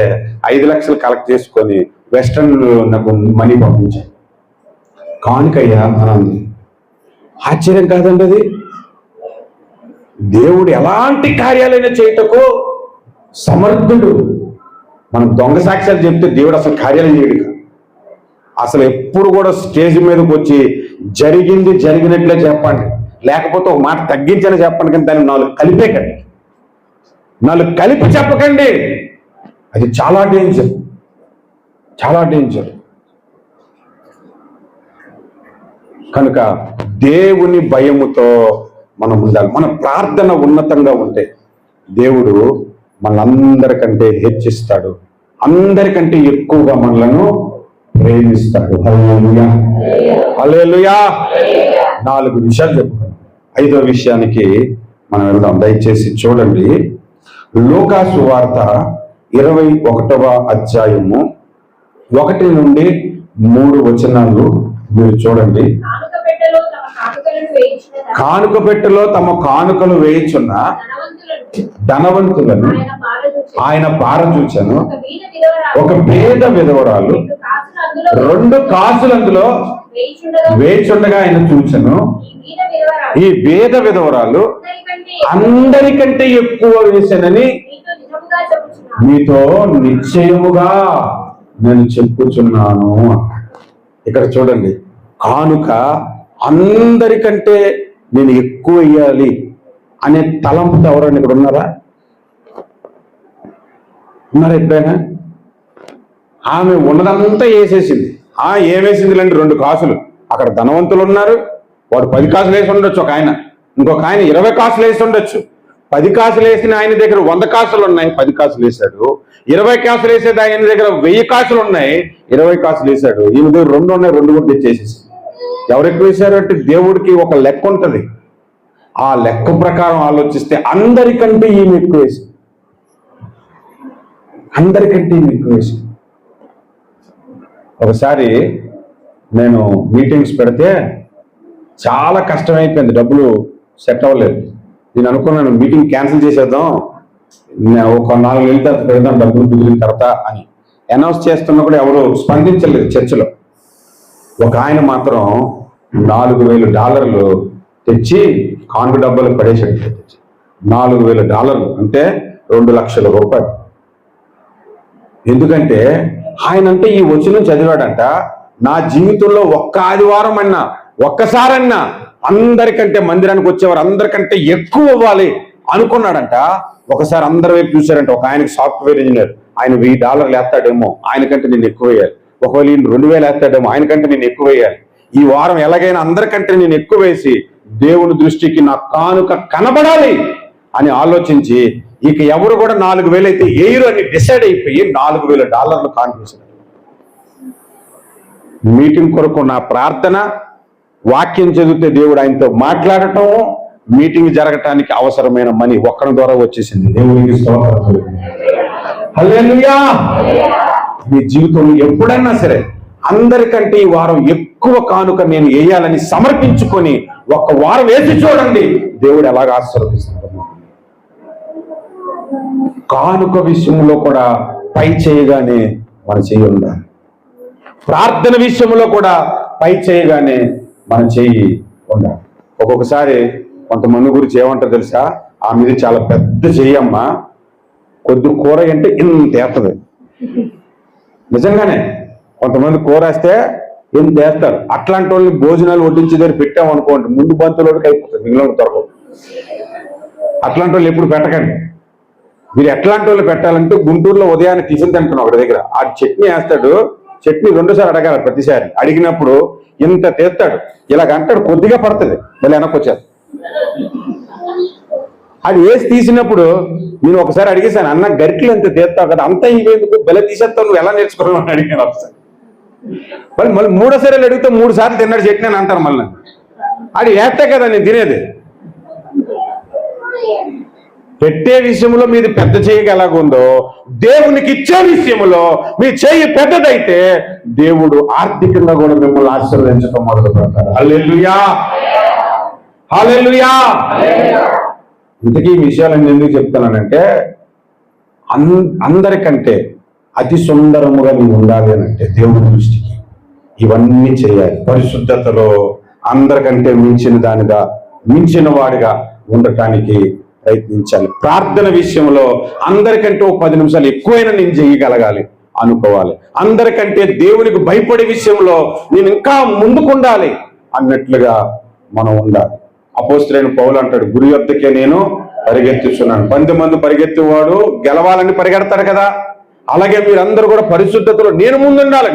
5 లక్షలు కలెక్ట్ చేసుకొని వెస్ట్రన్ నాకు మనీ పంపించాను. కానుకయ్యా అనంది. ఆశ్చర్యం కాదండి అది? దేవుడు ఎలాంటి కార్యాలైనా చేయటకు సమర్థుడు. మనం దొంగ సాక్ష్యాలు చెప్తే దేవుడు అసలు కార్యాలయం చేయడు. అసలు ఎప్పుడు కూడా స్టేజ్ మీదకి వచ్చి జరిగింది జరిగినట్లే చెప్పండి, లేకపోతే ఒక మాట తగ్గించని చెప్పండి, కానీ దాన్ని 4 కలిపేకండి. 4 కలిపి చెప్పకండి. అది చాలా డేంజర్, చాలా డేంజర్. కనుక దేవుని భయముతో మనం ఉండాలి. మన ప్రార్థన ఉన్నతంగా ఉంటే దేవుడు మనందరికంటే హెచ్చిస్తాడు, అందరికంటే ఎక్కువగా మనలను ప్రేమిస్తాడు. హల్లెలూయా, హల్లెలూయా. 4 విషయాలు చెప్పుకున్నాం. 5వ విషయానికి మనం వెళ్దాం. దయచేసి చూడండి, లూకా సువార్త 21వ అధ్యాయము 1 నుండి 3 వచనాలు మీరు చూడండి. కానుక పెట్టెలో తమ కానుకలు వేయించున్న ధనవంతులను ఆయన పారచూచెను. ఒక పేద విధవరాలు 2 కాసులు అందులో వేచుండగా ఆయన చూచెను. ఈ పేద విధవరాలు అందరికంటే ఎక్కువ వేశానని మీతో నిశ్చయముగా నేను చెప్పుచున్నాను. ఇక్కడ చూడండి, కానుక అందరికంటే నేను ఎక్కువ ఇయ్యాలి అనే తలంపుతో ఎవరైనా ఇక్కడ ఉన్నారా? ఉన్నారా ఎప్పుడైనా? ఆమె ఉన్నదంతా వేసేసింది. ఏమేసింది అంటే 2 కాసులు. అక్కడ ధనవంతులు ఉన్నారు, వాడు 10 కాసులు వేసి ఉండొచ్చు. ఒక ఆయన, ఇంకొక ఆయన 20 కాసులు వేసి ఉండొచ్చు. 10 కాసులు వేసిన ఆయన దగ్గర 100 కాసులు ఉన్నాయి, 10 కాసులు వేశాడు. 20 కాసులు వేసేది ఆయన దగ్గర 1000 కాసులు ఉన్నాయి, 20 కాసులు వేశాడు. ఈయన దగ్గర 2 ఉన్నాయి, 2 కూడా తెచ్చేసేసి. ఎవరు ఎక్కువ వేశారు అంటే దేవుడికి ఒక లెక్క ఉంటుంది. ఆ లెక్క ప్రకారం ఆలోచిస్తే అందరికంటే ఈమె ఎక్కువ వేసి, అందరికంటే ఈమె ఎక్కువ వేసి. ఒకసారి నేను మీటింగ్స్ పెడితే చాలా కష్టమైపోయింది, డబ్బులు సెట్ అవ్వలేదు. నేను అనుకున్నాను మీటింగ్ క్యాన్సిల్ చేసేద్దాం, ఒక 4 నెలల తర్వాత పెడదాం డబ్బులు కుదిరిన తర్వాత అని. అనౌన్స్ చేస్తున్నా కూడా ఎవరు స్పందించలేదు చర్చిలో. ఒక ఆయన మాత్రం $4,000 తెచ్చి కానుక డబ్బులు పడేసాడు. $4,000 అంటే 2 లక్షల రూపాయలు. ఎందుకంటే ఆయన అంటే ఈ వచనం చదివాడంట, నా జీవితంలో ఒక్క ఆదివారం అన్నా, ఒక్కసారన్నా అందరికంటే మందిరానికి వచ్చేవారు అందరికంటే ఎక్కువ ఇవ్వాలి అనుకున్నాడంట. ఒకసారి అందరి వైపు చూశారంట. ఒక ఆయనకి సాఫ్ట్వేర్ ఇంజనీర్, ఆయన $1,000 వేస్తాడేమో, ఆయనకంటే నేను ఎక్కువ వేయాలి. ఒకవేళ ఈయన 2,000 వేస్తాడేమో, ఆయనకంటే నేను ఎక్కువ వేయాలి. ఈ వారం ఎలాగైనా అందరికంటే నేను ఎక్కువ వేసి దేవుని దృష్టికి నా కానుక కనబడాలి అని ఆలోచించి, ఇక ఎవరు కూడా 4,000 అయితే వేయరు అని డిసైడ్ అయిపోయి $4,000 కానుక వేశాడు. మీటింగ్ కొరకు నా ప్రార్థన, వాక్యం చదివితే దేవుడు ఆయనతో మాట్లాడటం, మీటింగ్ జరగటానికి అవసరమైన మనీ ఒక్కరి ద్వారా వచ్చేసింది. దేవునికి స్తోత్రం. హల్లెలూయా. మీ జీవితంలో ఎప్పుడైనా సరే అందరికంటే ఈ వారం ఎక్కువ కానుక నేను వేయాలని సమర్పించుకొని 1 వారం వేసి చూడండి, దేవుడు ఎలాగ ఆశీర్వదిస్తాడు. కానుక విషయంలో కూడా పై చేయగానే మన చెయ్యి ఉండాలి. ప్రార్థన విషయంలో కూడా పై చేయగానే మన చెయ్యి ఉండాలి. ఒక్కొక్కసారి కొంతమంది గురించి ఏమంటారు తెలుసా? ఆ మీద చాలా పెద్ద చెయ్యమ్మా, కొద్ది కూర అంటే ఇంత వేస్తుంది. నిజంగానే కొంతమంది కూర వేస్తే ఇంత వేస్తారు. అట్లాంటి వాళ్ళని భోజనాలు వడ్డించి దగ్గర పెట్టామనుకోండి, ముందు బంతులోకి అయిపోతుంది, మిగిలిన దొరకవు. అట్లాంటి వాళ్ళు ఎప్పుడు పెట్టకండి. మీరు ఎట్లాంటి వాళ్ళు పెట్టాలంటే, గుంటూరులో ఉదయాన్నే టిఫిన్ తింటున్నాం ఒకటి దగ్గర, ఆ చట్నీ వేస్తాడు. చట్నీ 2 సార్లు అడగాలి. ప్రతిసారి అడిగినప్పుడు ఇంత తెస్తాడు, ఇలాగ అంటాడు, కొద్దిగా పడుతుంది, మళ్ళీ వెనక్కి వచ్చారు. అది వేసి తీసినప్పుడు నేను ఒకసారి అడిగేశాను, అన్న గరిటలు ఎంత తీస్తావు కదా, అంతా ఇవేందుకు బెల్ల తీసేస్తావు, నువ్వు ఎలా నేర్చుకున్నావు అని అడిగాను ఒకసారి. మళ్ళీ 3వ సార్లు అడిగితే 3 సార్లు తిన్నాడు చట్నీ అని అంటారు. మళ్ళీ అది వేస్తే కదా నేను తినేది. పెట్టే విషయంలో మీది పెద్ద చెయ్యి ఎలాగుందో, దేవునికి ఇచ్చే విషయంలో మీ చెయ్యి పెద్దదైతే దేవుడు ఆర్థికంగా కూడా మిమ్మల్ని ఆశీర్వదించడం మొదలు పెడతారు. హల్లెలూయా, హల్లెలూయా. ఇంతకీ ఈ విషయాలన్నీ ఎందుకు చెప్తున్నానంటే, అందరికంటే అతి సుందరముగా నీవు ఉండాలి అని అంటే దేవుని దృష్టికి ఇవన్నీ చేయాలి. పరిశుద్ధతలో అందరికంటే మించిన వాడిగా ఉండటానికి ప్రయత్నించాలి. ప్రార్థన విషయంలో అందరికంటే 10 నిమిషాలు ఎక్కువైనా నేను చేయగలగాలి అనుకోవాలి. అందరికంటే దేవునికి భయపడే విషయంలో నేను ఇంకా ముందుకుండాలి అన్నట్లుగా మనం ఉండాలి. అపోస్తలుడైన పౌలు అంటాడు, గురి యొద్దకే నేను పరిగెత్తుచున్నాను. 10 మంది పరిగెత్తేవాడు గెలవాలని పరిగెడతాడు కదా, అలాగే మీరందరూ కూడా పరిశుద్ధతలో నేను ముందుండాలి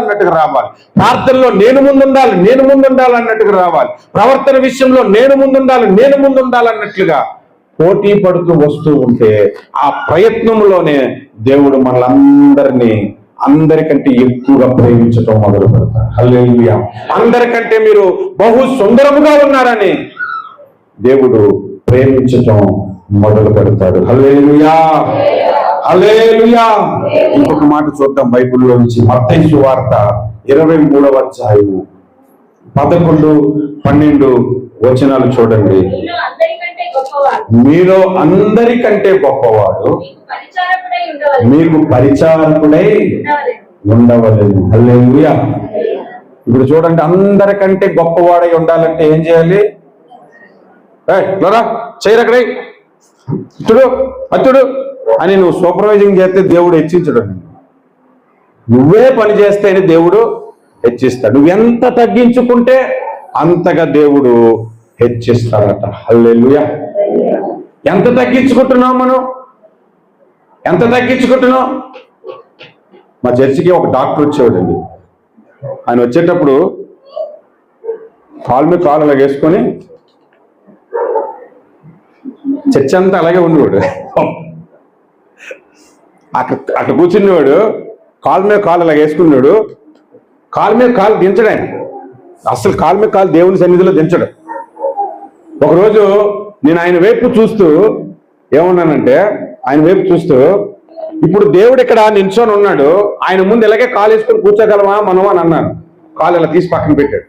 అన్నట్టుగా రావాలి. ప్రార్థనలో నేను ముందుండాలి అన్నట్టుగా రావాలి. ప్రవర్తన విషయంలో నేను ముందుండాలి అన్నట్లుగా పోటీ పడుతూ వస్తూ ఉంటే ఆ ప్రయత్నంలోనే దేవుడు మనలందరినీ అందరికంటే ఎక్కువగా ప్రేమించటం మొదలు పెడతారు. హల్లెలూయా. అందరికంటే మీరు బహు సుందరముగా ఉన్నారని దేవుడు ప్రేమించటం మొదలు పెడతాడు. హల్లెలూయా, హల్లెలూయా. ఇంకొక మాట చూద్దాం బైబిల్లో నుంచి. మత్తయి సువార్త 23వ అధ్యాయము 11-12 వచనాలు చూడండి. మీలో అందరికంటే గొప్పవాడు మీకు పరిచారకుడై ఉండవలెను. హల్లెలూయా. ఇప్పుడు చూడండి, అందరికంటే గొప్పవాడై ఉండాలంటే ఏం చేయాలి? చేయరక్కడే అచ్చుడు అని నువ్వు సూపర్వైజింగ్ చేస్తే దేవుడు హెచ్చించడు. నువ్వే పని చేస్తేనే దేవుడు హెచ్చిస్తాడు. నువ్వు ఎంత తగ్గించుకుంటే అంతగా దేవుడు హెచ్చిస్తాడట. హల్లెలూయా. ఎంత తగ్గించుకుంటున్నావు మనం? ఎంత తగ్గించుకుంటున్నావు? మా చర్చికి ఒక డాక్టర్ వచ్చేవాడండి. ఆయన వచ్చేటప్పుడు కాలు మీద కాలు అలా వేసుకొని చర్చ్ అంతా అలాగే ఉండేవాడు. అక్కడ కూర్చునేవాడు, కాలు మీద కాలు అలా వేసుకున్నాడు. కాలు మీద కాలు దించడు ఆయన. అసలు కాలు మీద కాలు దేవుని సన్నిధిలో దించడు. ఒకరోజు నేను ఆయన వైపు చూస్తూ ఏమన్నానంటే, ఆయన వైపు చూస్తూ, ఇప్పుడు దేవుడు ఇక్కడ నిల్చొని ఉన్నాడు, ఆయన ముందు ఇలాగే కాలు వేసుకొని కూర్చోగలమా మనం అని అన్నాను. కాలు ఇలా తీసి పక్కన పెట్టాడు.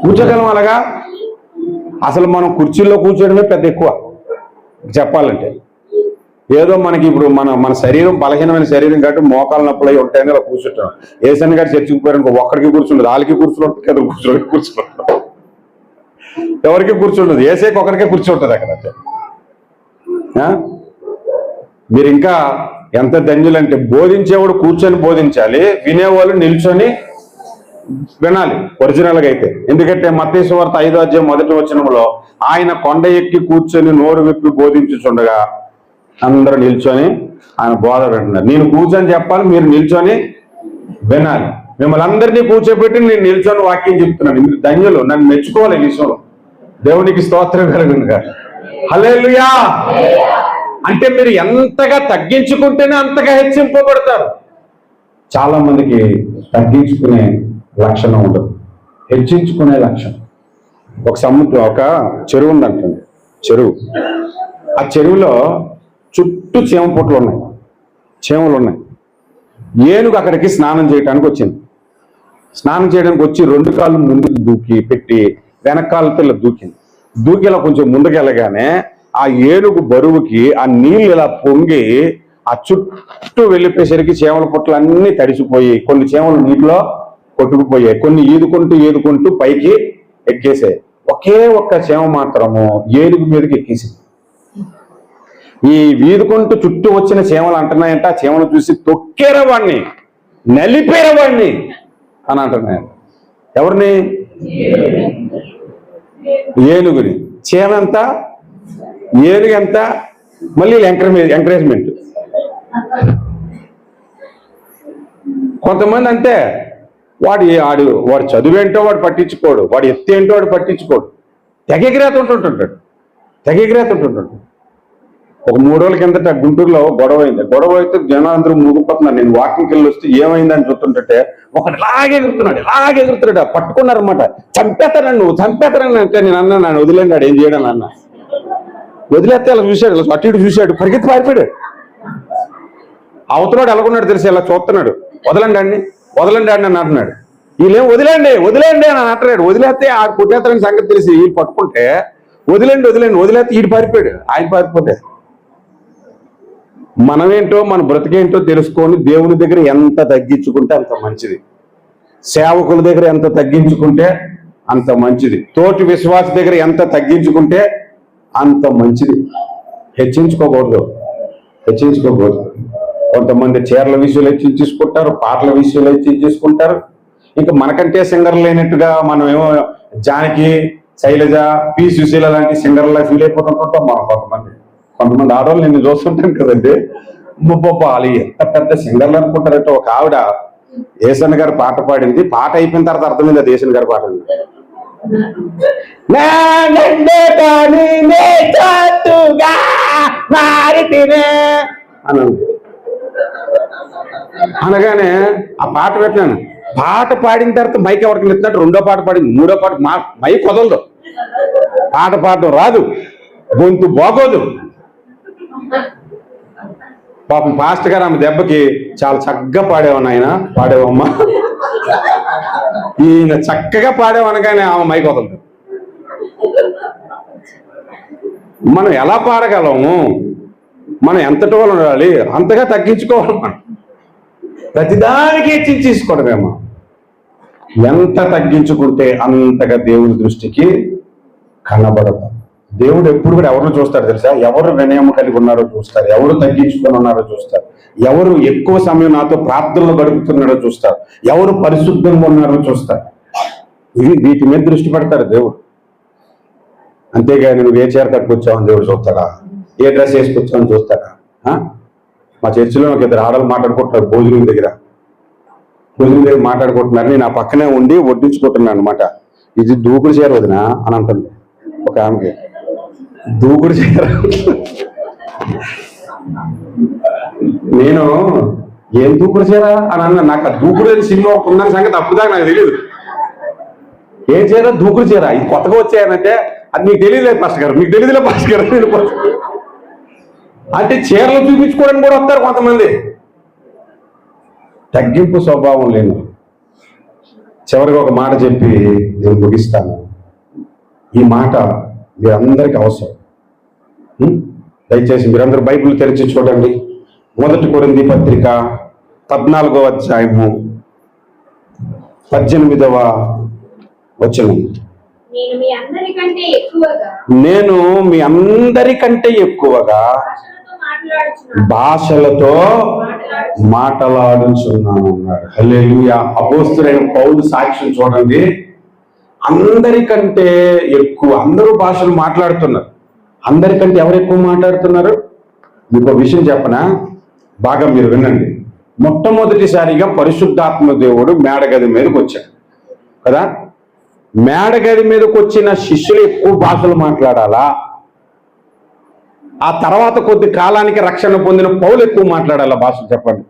కూర్చోగలం అలాగా? అసలు మనం కుర్చీల్లో కూర్చోడమే పెద్ద ఎక్కువ చెప్పాలంటే. ఏదో మనకి ఇప్పుడు మన శరీరం బలహీనమైన శరీరం కాబట్టి మోకాలు నొప్పులు అవి ఉంటాయని అలా కూర్చుంటాం. ఏసన్ గారు చర్చికి పోయారనుకో, ఒక్కడికి కూర్చుండదు, వాళ్ళకి కూర్చుంటుంది, ఎదురు కూర్చుంటుంది, ఎవరికి కూర్చుండదు. ఏసేకి ఒకరికే కూర్చుంటుంది అక్కడ. మీరు ఇంకా ఎంత ధన్యులంటే, బోధించేవాడు కూర్చొని బోధించాలి, వినేవాళ్ళు నిల్చొని వినాలి ఒరిజినల్ గా అయితే. ఎందుకంటే మత్తయి సువార్త 5వ అధ్యాయం 1వ వచనంలో ఆయన కొండ ఎక్కి కూర్చొని నోరు విప్పి బోధించుచుండగా అందరూ నిల్చొని ఆయన బోధ వింటున్నారు. నేను కూర్చొని చెప్పాలి, మీరు నిల్చొని వినాలి. మిమ్మల్ని అందరినీ కూర్చోబెట్టి నేను నిల్చొని వాక్యం చెప్తున్నాను. మీరు ధన్యులు, నన్ను మెచ్చుకోవాలి ఈ విషయంలో. దేవునికి స్తోత్రం కలుగునుగా. హల్లెలూయా. అంటే మీరు ఎంతగా తగ్గించుకుంటేనే అంతగా హెచ్చింపబడతారు. చాలా మందికి తగ్గించుకునే లక్షణం ఉండదు, హెచ్చించుకునే లక్షణం. ఒక చెరువు ఉందంటండి. చెరువు, ఆ చెరువులో చుట్టూ చీమ పుట్లు ఉన్నాయి, చీమలు ఉన్నాయి. ఏనుగు అక్కడికి స్నానం చేయడానికి వచ్చింది. స్నానం చేయడానికి వచ్చి 2 కాళ్ళు ముందుకు దూకి పెట్టి వెనకాలతో ఇలా దూకింది. దూకి ఇలా కొంచెం ముందుకెళ్ళగానే ఆ ఏనుగు బరువుకి ఆ నీళ్ళు ఇలా పొంగి ఆ చుట్టూ వెళ్ళిపోయేసరికి చీమల పుట్లు అన్నీ తడిసిపోయి, కొన్ని చీమలు నీటిలో కొట్టుకుపోయాయి, కొన్ని ఈదుకుంటూ పైకి ఎక్కేసాయి. ఒకే ఒక్క చీమ మాత్రము ఏనుగు మీదకి ఎక్కేసింది. ఈ వీదుకుంటూ చుట్టూ వచ్చిన చీమలు అంటున్నాయంట, ఆ చీమను చూసి తొక్కేరా వాడిని, నలిపేరా వాడిని అని అంటున్నాయంట. ఎవరిని? ఏనుగుని. చీమ ఎంత, ఏనుగు ఎంత, మళ్ళీ ఎంకరేజ్మెంట్. కొంతమంది అంతే, వాడు చదువేంటో వాడు పట్టించుకోడు, వాడు ఎత్తు ఏంటో వాడు పట్టించుకోడు, తెగెగిరేత ఉంటుంటాడు. ఒక 3 రోజుల కిందట గుంటూరులో గొడవ అయింది. గొడవ అయితే జనం అందరూ ముగిపోతున్నారు. నేను వాకింగ్కి వెళ్ళి వస్తే ఏమైందని చూస్తుంటే ఒకటి ఇలాగే ఎగురుతున్నాడు. పట్టుకున్నారనమాట. చంపేస్తారని అంటే నేను అన్నాను, వదిలేండి, ఏం చేయడం అన్న. వదిలేస్తే అలా చూశాడు, అటు ఇటు చూశాడు, పరిగెత్తి పారిపోయాడు. అవతలాడు ఎలాగున్నాడు తెలిసి ఇలా చూస్తున్నాడు. వదలండి అని అంటున్నాడు. వీళ్ళేం వదిలేండి అని అంటున్నాడు. వదిలేస్తే ఆ కొట్టేస్తారని సంగతి తెలిసి వీళ్ళు పట్టుకుంటే వదిలేస్తే ఈడు పారిపోయాడు. ఆయన పారిపోతే మనమేంటో మన బ్రతికేంటో తెలుసుకొని దేవుని దగ్గర ఎంత తగ్గించుకుంటే అంత మంచిది. సేవకుల దగ్గర ఎంత తగ్గించుకుంటే అంత మంచిది. తోటి విశ్వాస దగ్గర ఎంత తగ్గించుకుంటే అంత మంచిది. హెచ్చించుకోకూడదు. కొంతమంది చీరల విషయంలో హెచ్చించుకుంటారు, పాటల విషయంలో హెచ్చించుకుంటారు. ఇంకా మనకంటే సింగర్ లేనట్టుగా మనం ఏమో జానకి, శైలజ, పి సుశీల లాంటి సింగర్లా ఫీల్ అయిపోతుంటాం మనం. కొంతమంది ఆడవాళ్ళు నేను చూస్తుంటాను కదండి, వాళ్ళు ఎంత పెద్ద సింగర్లు అనుకుంటారంటే ఒక ఆవిడ ఏసన్ గారి పాట పాడింది. పాట అయిపోయిన తర్వాత అర్థమైంది అది ఏసన్ గారి పాట అని అనగానే ఆ పాట పెట్టినాను. పాట పాడిన తర్వాత మైక్ ఎవరికి ఎత్తినట్టు రెండో పాట పాడింది, మూడో పాట మైక్ వదలదు, పాట పాడడం రాదు, గొంతు బాగోదు. పాపం పాస్టర్ గారు ఆమె దెబ్బకి చాలా చక్కగా పాడేవాను, ఆయన పాడేవమ్మా, ఈయన చక్కగా పాడేవనగానే ఆమె మైక్ వదలదు. మనం ఎలా పాడగలము? మనం ఎంతటి వాళ్ళు ఉండాలి? అంతగా తగ్గించుకోవాలి. మనం ప్రతిదానికి హెచ్చించేసుకోవడమేమో. ఎంత తగ్గించుకుంటే అంతగా దేవుని దృష్టికి కనబడదు. దేవుడు ఎప్పుడు కూడా ఎవరు చూస్తాడు తెలుసా? ఎవరు వినయం కలిగి ఉన్నారో చూస్తారు, ఎవరు తగ్గించుకొని ఉన్నారో చూస్తారు, ఎవరు ఎక్కువ సమయం నాతో ప్రార్థనలు గడుపుతున్నారో చూస్తారు, ఎవరు పరిశుద్ధంగా ఉన్నారో చూస్తారు. వీటి మీద దృష్టి పెడతారు దేవుడు. అంతేగాని నువ్వు ఏ చీర కట్టుకొచ్చావని దేవుడు చూస్తాడా? ఏ డ్రెస్ వేసుకొచ్చావని చూస్తాడా? మా చర్చిలో ఒక ఇద్దరు ఆడలు మాట్లాడుకుంటున్నారు భోజనం దగ్గర మాట్లాడుకుంటున్నారు. నేను ఆ పక్కనే ఉండి వడ్డించుకుంటున్నాను అనమాట. ఇది దూకుడు చీర వదినా అని అంటుంది ఒక ఆమెకి. దూకుడు చీర. నేను ఏం దూకుడు చీర అని అన్నా. నాకు ఆ దూకుడు అని సినిమా ఉన్న సంగతి అప్పుడుదాకా నాకు తెలియదు. ఏ చీర? దూకుడు చీర. ఇది కొత్తగా వచ్చాయనంటే అది మీకు తెలియలేదు పాస్టర్ గారు, మీకు తెలియదులే పాస్టర్ గారు. అంటే చీరలు చూపించుకోవడానికి కూడా వస్తారు కొంతమంది. తగ్గింపు స్వభావం లేను. చివరికి ఒక మాట చెప్పి నేను ముగిస్తాను. ఈ మాట మీరందరికీ అవసరం. దయచేసి మీరందరూ బైబిల్ తెరిచి చూడండి. 1 కొరింథీ పత్రిక 14వ అధ్యాయము 18వ వచనం. నేను మీ అందరికంటే ఎక్కువగా భాషలతో మాట్లాడుచున్నాను అన్నాడు. హల్లెలూయా. అపోస్తలుడైన పౌలు సాక్ష్యం చూడండి. అందరికంటే ఎక్కువ, అందరూ భాషలు మాట్లాడుతున్నారు. అందరికంటే ఎవరు ఎక్కువ మాట్లాడుతున్నారు? మీకు ఒక విషయం చెప్పనా, బాగా మీరు వినండి. మొట్టమొదటిసారిగా పరిశుద్ధాత్మ దేవుడు మేడగది మీదకి వచ్చాడు కదా. మేడగది మీదకి వచ్చిన శిష్యులు ఎక్కువ భాషలు మాట్లాడాలా? ఆ తర్వాత కొద్ది కాలానికి రక్షణ పొందిన పౌలు ఎక్కువ మాట్లాడాలా భాషలు? చెప్పండి.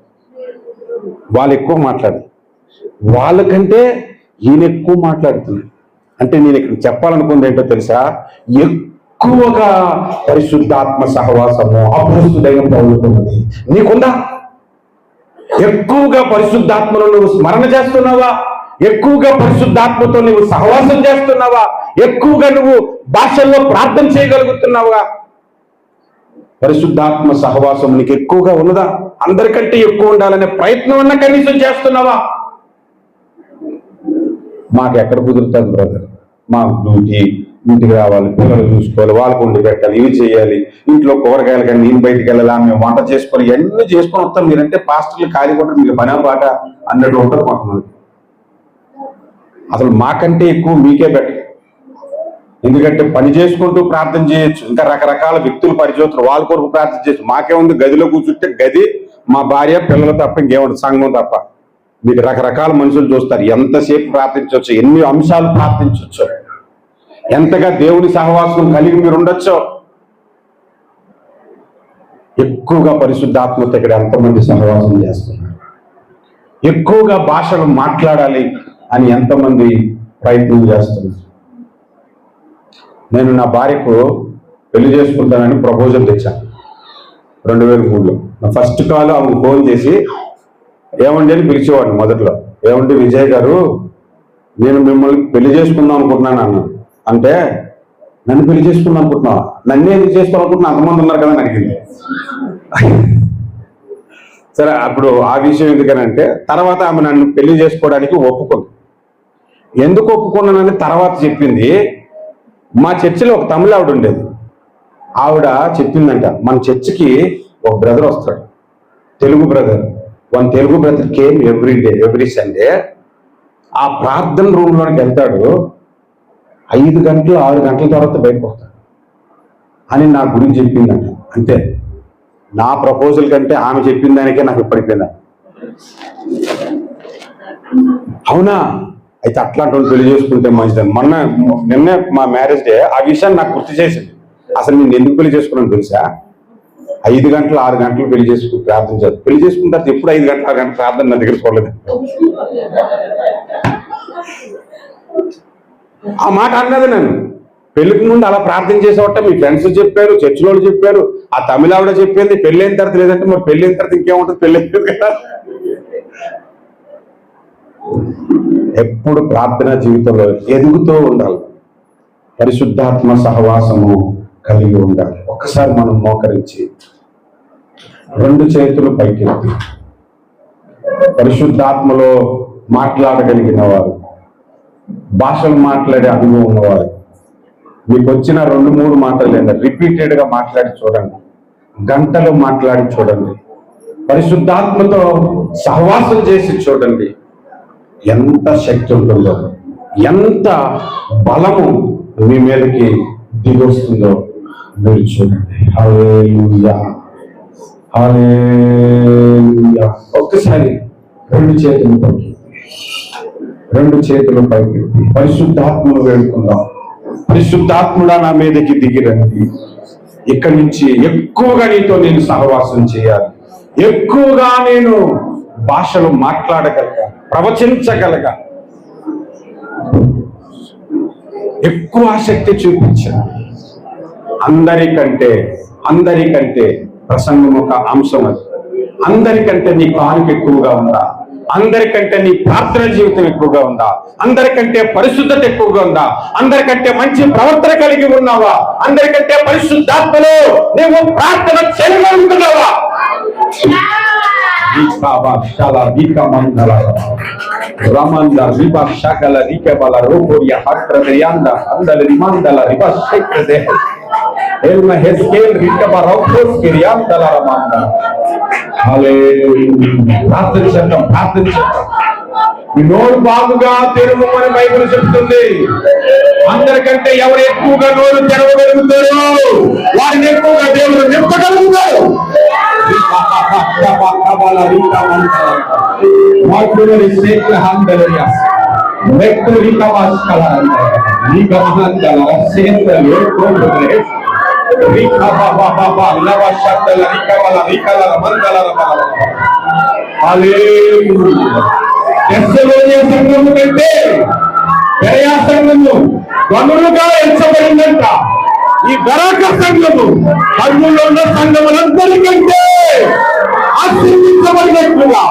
వాళ్ళు ఎక్కువ మాట్లాడారు. వాళ్ళకంటే ఈయన ఎక్కువ మాట్లాడుతున్నాడు. అంటే నేను ఇక్కడ చెప్పాలనుకుంది ఏంటో తెలుసా? ఎక్కువగా పరిశుద్ధాత్మ సహవాసము అపోస్తలుడైన పౌలుకున్నది. నీకుందా? ఎక్కువగా పరిశుద్ధాత్మను నువ్వు స్మరణ చేస్తున్నావా? ఎక్కువగా పరిశుద్ధాత్మతో నువ్వు సహవాసం చేస్తున్నావా? ఎక్కువగా నువ్వు భాషల్లో ప్రార్థన చేయగలుగుతున్నావా? పరిశుద్ధాత్మ సహవాసం నీకు ఎక్కువగా ఉన్నదా? అందరికంటే ఎక్కువ ఉండాలనే ప్రయత్నం అన్నా కనీసం చేస్తున్నావా? మాకు ఎక్కడ కుదురుతుంది బ్రదర్? మా డ్యూటీ, ఇంటికి రావాలి, పిల్లలు చూసుకోవాలి, వాళ్ళకు ఉండి పెట్టాలి, ఇవి చేయాలి, ఇంట్లో కూరగాయలు కానీ నేను బయటికి వెళ్ళాలి, మేము వంట చేసుకోవాలి, ఇవన్నీ చేసుకొని వస్తాం. మీరంటే పాస్టర్లు ఖాళీ కూడా మీకు పనా పాట అన్నట్టు ఉంటుంది కొంతమంది. అసలు మాకంటే ఎక్కువ మీకే బెటర్. ఎందుకంటే పని చేసుకుంటూ ప్రార్థన చేయొచ్చు, ఇంకా రకరకాల వ్యక్తులు పరిచోతులు వాళ్ళ కొరకు ప్రార్థన చేయొచ్చు. మాకేముంది? గదిలో కూర్చుంటే గది, మా భార్య, పిల్లలు తప్ప ఇంకేముంది, సంఘం తప్ప. మీకు రకరకాల మనుషులు చూస్తారు. ఎంతసేపు ప్రార్థించవచ్చు, ఎన్ని అంశాలు ప్రార్థించవచ్చు, ఎంతగా దేవుని సహవాసం కలిగి మీరు ఉండొచ్చో. ఎక్కువగా పరిశుద్ధాత్మతో ఇక్కడ ఎంతమంది సహవాసం చేస్తున్నారు? ఎక్కువగా భాషలు మాట్లాడాలి అని ఎంతమంది ప్రయత్నం చేస్తున్నారు? నేను నా భార్యకు పెళ్లి చేసుకుంటానని ప్రపోజల్ తెచ్చాను 2003లో. నా ఫస్ట్ కాల్ ఆమెకు ఫోన్ చేసి ఏమండి అని పిలిచేవాడిని మొదట్లో. ఏమండి విజయ్ గారు, నేను మిమ్మల్ని పెళ్లి చేసుకుందాం అనుకుంటున్నాను అన్నాను. అంటే నన్ను పెళ్లి చేసుకుందాం అనుకుంటున్నావా? నన్నే ఎందుకు చేసుకోవాలనుకుంటున్నా, అంతమంది ఉన్నారు కదా అని అడిగింది. సరే, అప్పుడు ఆ విషయం ఎందుకనంటే తర్వాత ఆమె నన్ను పెళ్లి చేసుకోవడానికి ఒప్పుకుంది. ఎందుకు ఒప్పుకున్నానని తర్వాత చెప్పింది. మా చర్చిలో ఒక తమిళ ఆవిడ ఉండేది. ఆవిడ చెప్పిందంట, మన చర్చికి ఒక బ్రదర్ వస్తాడు, Telugu brother. One Telugu brother came every Sunday. ఆ ప్రార్థన రూమ్లోనికి వెళ్తాడు, 5 గంటలు 6 గంటల తర్వాత బయటకు వస్తాడు అని నా గురించి చెప్పిందంట. అంతే, నా ప్రపోజల్ కంటే ఆమె చెప్పిన దానికే నాకు ఇప్పటిపోయిందా? అవునా? అయితే అట్లాంటి వాళ్ళు పెళ్లి చేసుకుంటే మంచిదని. నిన్నే మా మ్యారేజ్ డే ఆ విషయాన్ని నాకు గుర్తు చేసింది. అసలు నేను ఎందుకు పెళ్లి చేసుకున్నాను తెలుసా? 5 గంటలు 6 గంటలు పెళ్లి చేసుకుని ప్రార్థన చేస్తాను. పెళ్లి చేసుకున్న తర్వాత ఎప్పుడు 5 గంటలు 6 గంటలు ప్రార్థన నా దగ్గర చూడలేదు. ఆ మాట అన్నది నేను. పెళ్లికి ముందు అలా ప్రార్థన చేసేవాట మీ ఫ్రెండ్స్ చెప్పారు, చర్చిలో చెప్పారు, ఆ తమిళావిడ చెప్పింది. పెళ్ళైన తర్వాత లేదంటే మరి పెళ్ళైన తర్వాత ఇంకేముంటుంది? పెళ్ళైపోయింది కదా. ఎప్పుడు ప్రార్థన జీవితంలో ఎదుగుతూ ఉండాలి. పరిశుద్ధాత్మ సహవాసము కలిగి ఉండాలి. ఒక్కసారి మనం మోకరించి 2 చేతులు పైకెత్తి పరిశుద్ధాత్మలో మాట్లాడగలిగిన వారు, భాషలు మాట్లాడే అనుభవం ఉన్నవారు, మీకు వచ్చిన 2-3 మాటలు రిపీటెడ్ గా మాట్లాడి చూడండి, గంటలు మాట్లాడి చూడండి, పరిశుద్ధాత్మతో సహవాసం చేసి చూడండి. ఎంత శక్తి ఉంటుందో, ఎంత బలము మీ మీదకి దిగొస్తుందో మీరు చూడండి. హల్లెలూయా, హల్లెలూయా. ఒక్కసారి 2 చేతులు పైకి, 2 చేతులు పైకి పరిశుద్ధాత్మను వేడుకుందాం. పరిశుద్ధాత్ముడా నా మీదకి దిగిరండి. ఇక్కడి నుంచి ఎక్కువగా నీతో నేను సహవాసం చేయాలి, ఎక్కువగా నేను భాషలు మాట్లాడగలగా, ప్రవచించగలగా, ఎక్కువ ఆసక్తి చూపించాను. అందరికంటే ప్రసంగం ఒక అంశం. అది అందరికంటే నీ కానుక ఎక్కువగా ఉందా? అందరికంటే నీ ప్రార్థన జీవితం ఎక్కువగా ఉందా? అందరికంటే పరిశుద్ధత ఎక్కువగా ఉందా? అందరికంటే మంచి ప్రవర్తన కలిగి ఉన్నావా? అందరికంటే పరిశుద్ధాత్మలో నువ్వు ప్రార్థన చేయగలుగుతున్నావా? Ramanda riba shakala rikebala rokoria hatra derianda andal rimandala riba shekre elma heskel rikeba rokos kirianda la ramanda. Hallelujah. ప్రార్థన ఈ నోరు బాగుగా తెరవమని బైబిల్ చెప్తుంది. అందరికంటే ఎవరు ఎక్కువగా నోరు తెరవగలుగుతారో వారిని ఎక్కువగా దేవుడు నింపగలుగుతారు. సంఘము కంటే బెరయా సంఘము గనులుగా ఎంచబడిందంట. ఈ బెరాక సంఘము కర్నూలులో ఉన్న సంఘములందరికంటే ఆశీర్వించబడినట్లుగా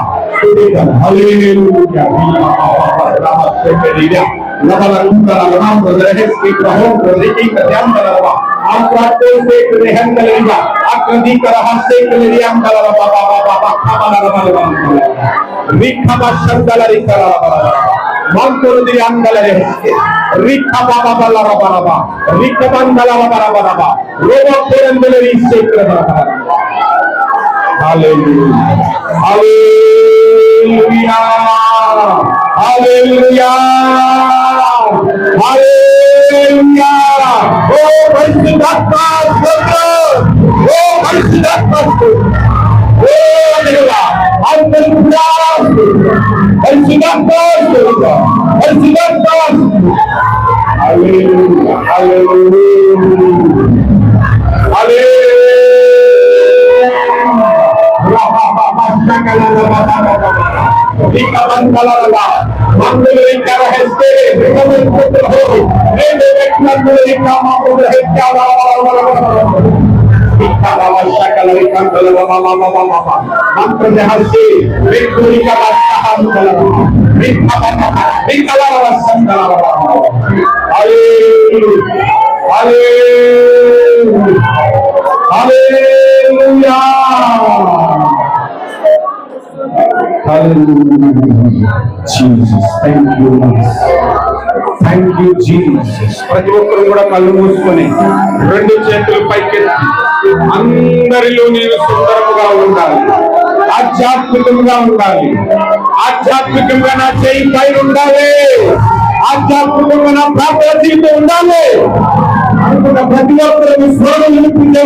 ప్రతి ఒక్కరు కూడా కళ్ళు మూసుకొని 2 చేతులు పైకెత్తి అందరిలో నేను సుందరముగా ఉండాలి, ఆధ్యాత్మికంగా ఉండాలి, ఆధ్యాత్మికంగా నా చేయి పైన ఉండాలి, ఆధ్యాత్మికంగా నా ప్రార్థన జీవితం ఉండాలి అనుకున్న ప్రతి ఒక్కరు స్వరం వినిపించే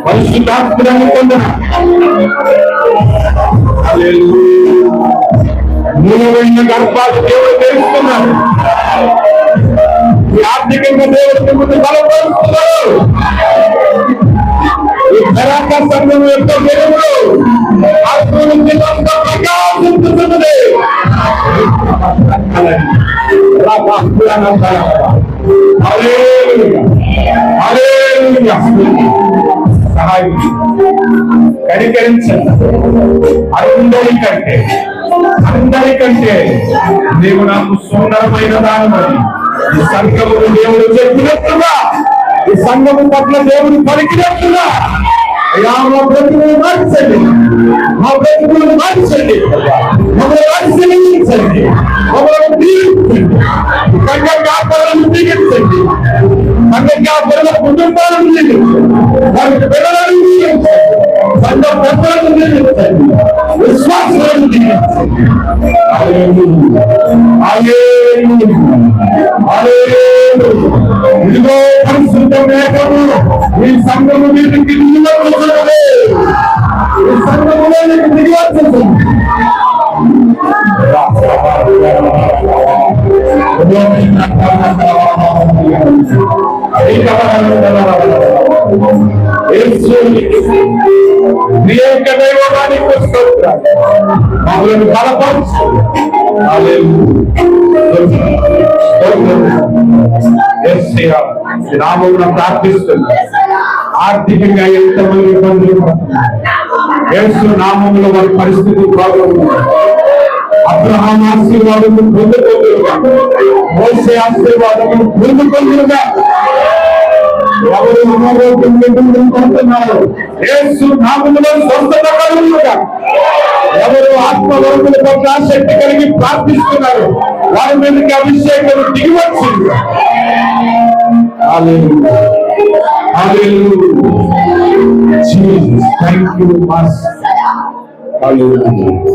పరిశుద్ధాత్మని పొందటానికి మూలమైన గర్భాలు దేవుడు తెలుస్తున్నాడు. ఈ ఆర్థికంగా దేవుడు ముందు బలపరుస్తున్నారు. ఈ ధరాక సంఘం యొక్క దేవుడు ఆత్మ నుంచి ప్రకాశిస్తున్నది. సహాయం కనికరించండి. అందరికంటే నీవు నాకు సుందరమైన దానమని ఈ సంఘమును దేవుడు చెప్పినట్టుగా, ఈ సంఘము పట్ల దేవుడు పలికినట్టుగా అయ్యా మా బ్రతుకులు మార్చండి, మా బ్రతుకులు మార్చండి, మమ్మల్ని ఆశీర్వదించండి, మమ్మల్ని దీవించండి, సంఘ వ్యాపారాలను దీవించండి, సంఘ వ్యాపారాల కుటుంబాలను దీవించండి, వారికి పిల్లలను దీవించండి, సంఘ పెద్దలను దీవించండి, విశ్వాసాలను దీవించండి. ఇదిగో పరిశుద్ధ మేఘము ఈ సంఘము మీదకి దిగివచ్చున్నది. ఈ సంఘములో నీకు దిగివచ్చుంది. మమ్మల్ని బలపరచు. నామమున ప్రార్థిస్తున్నా. ఆర్థికంగా ఎంతమంది ఇబ్బందులు యేసు నామములో వారి పరిస్థితి బాగుంది. అబ్రహాం ఆశీర్వాదము పొందుకోదురుగా, మోసే ఆశీర్వాదము పొందుకోదురుగా. ఎవరు అనారోగ్యం పొందుతున్నారు యేసు నామములో స్వస్థత కలుగునుగా. ఎవరు ఆత్మవరముల పట్ల శక్తి కలిగి ప్రార్థిస్తున్నారు వారి మీదకి అభిషేకం దిగివచ్చింది.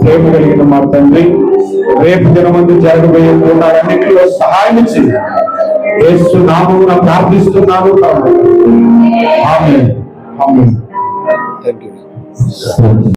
ప్రేమ కలిగిన మా తండ్రి, రేపు దినమందు జరగబోయే కూడాలన్నింటిలో సహాయం చేయండి. యేసు నామమున ప్రార్థిస్తున్నాను. ఆమేన్. ఆమేన్. థాంక్యూ.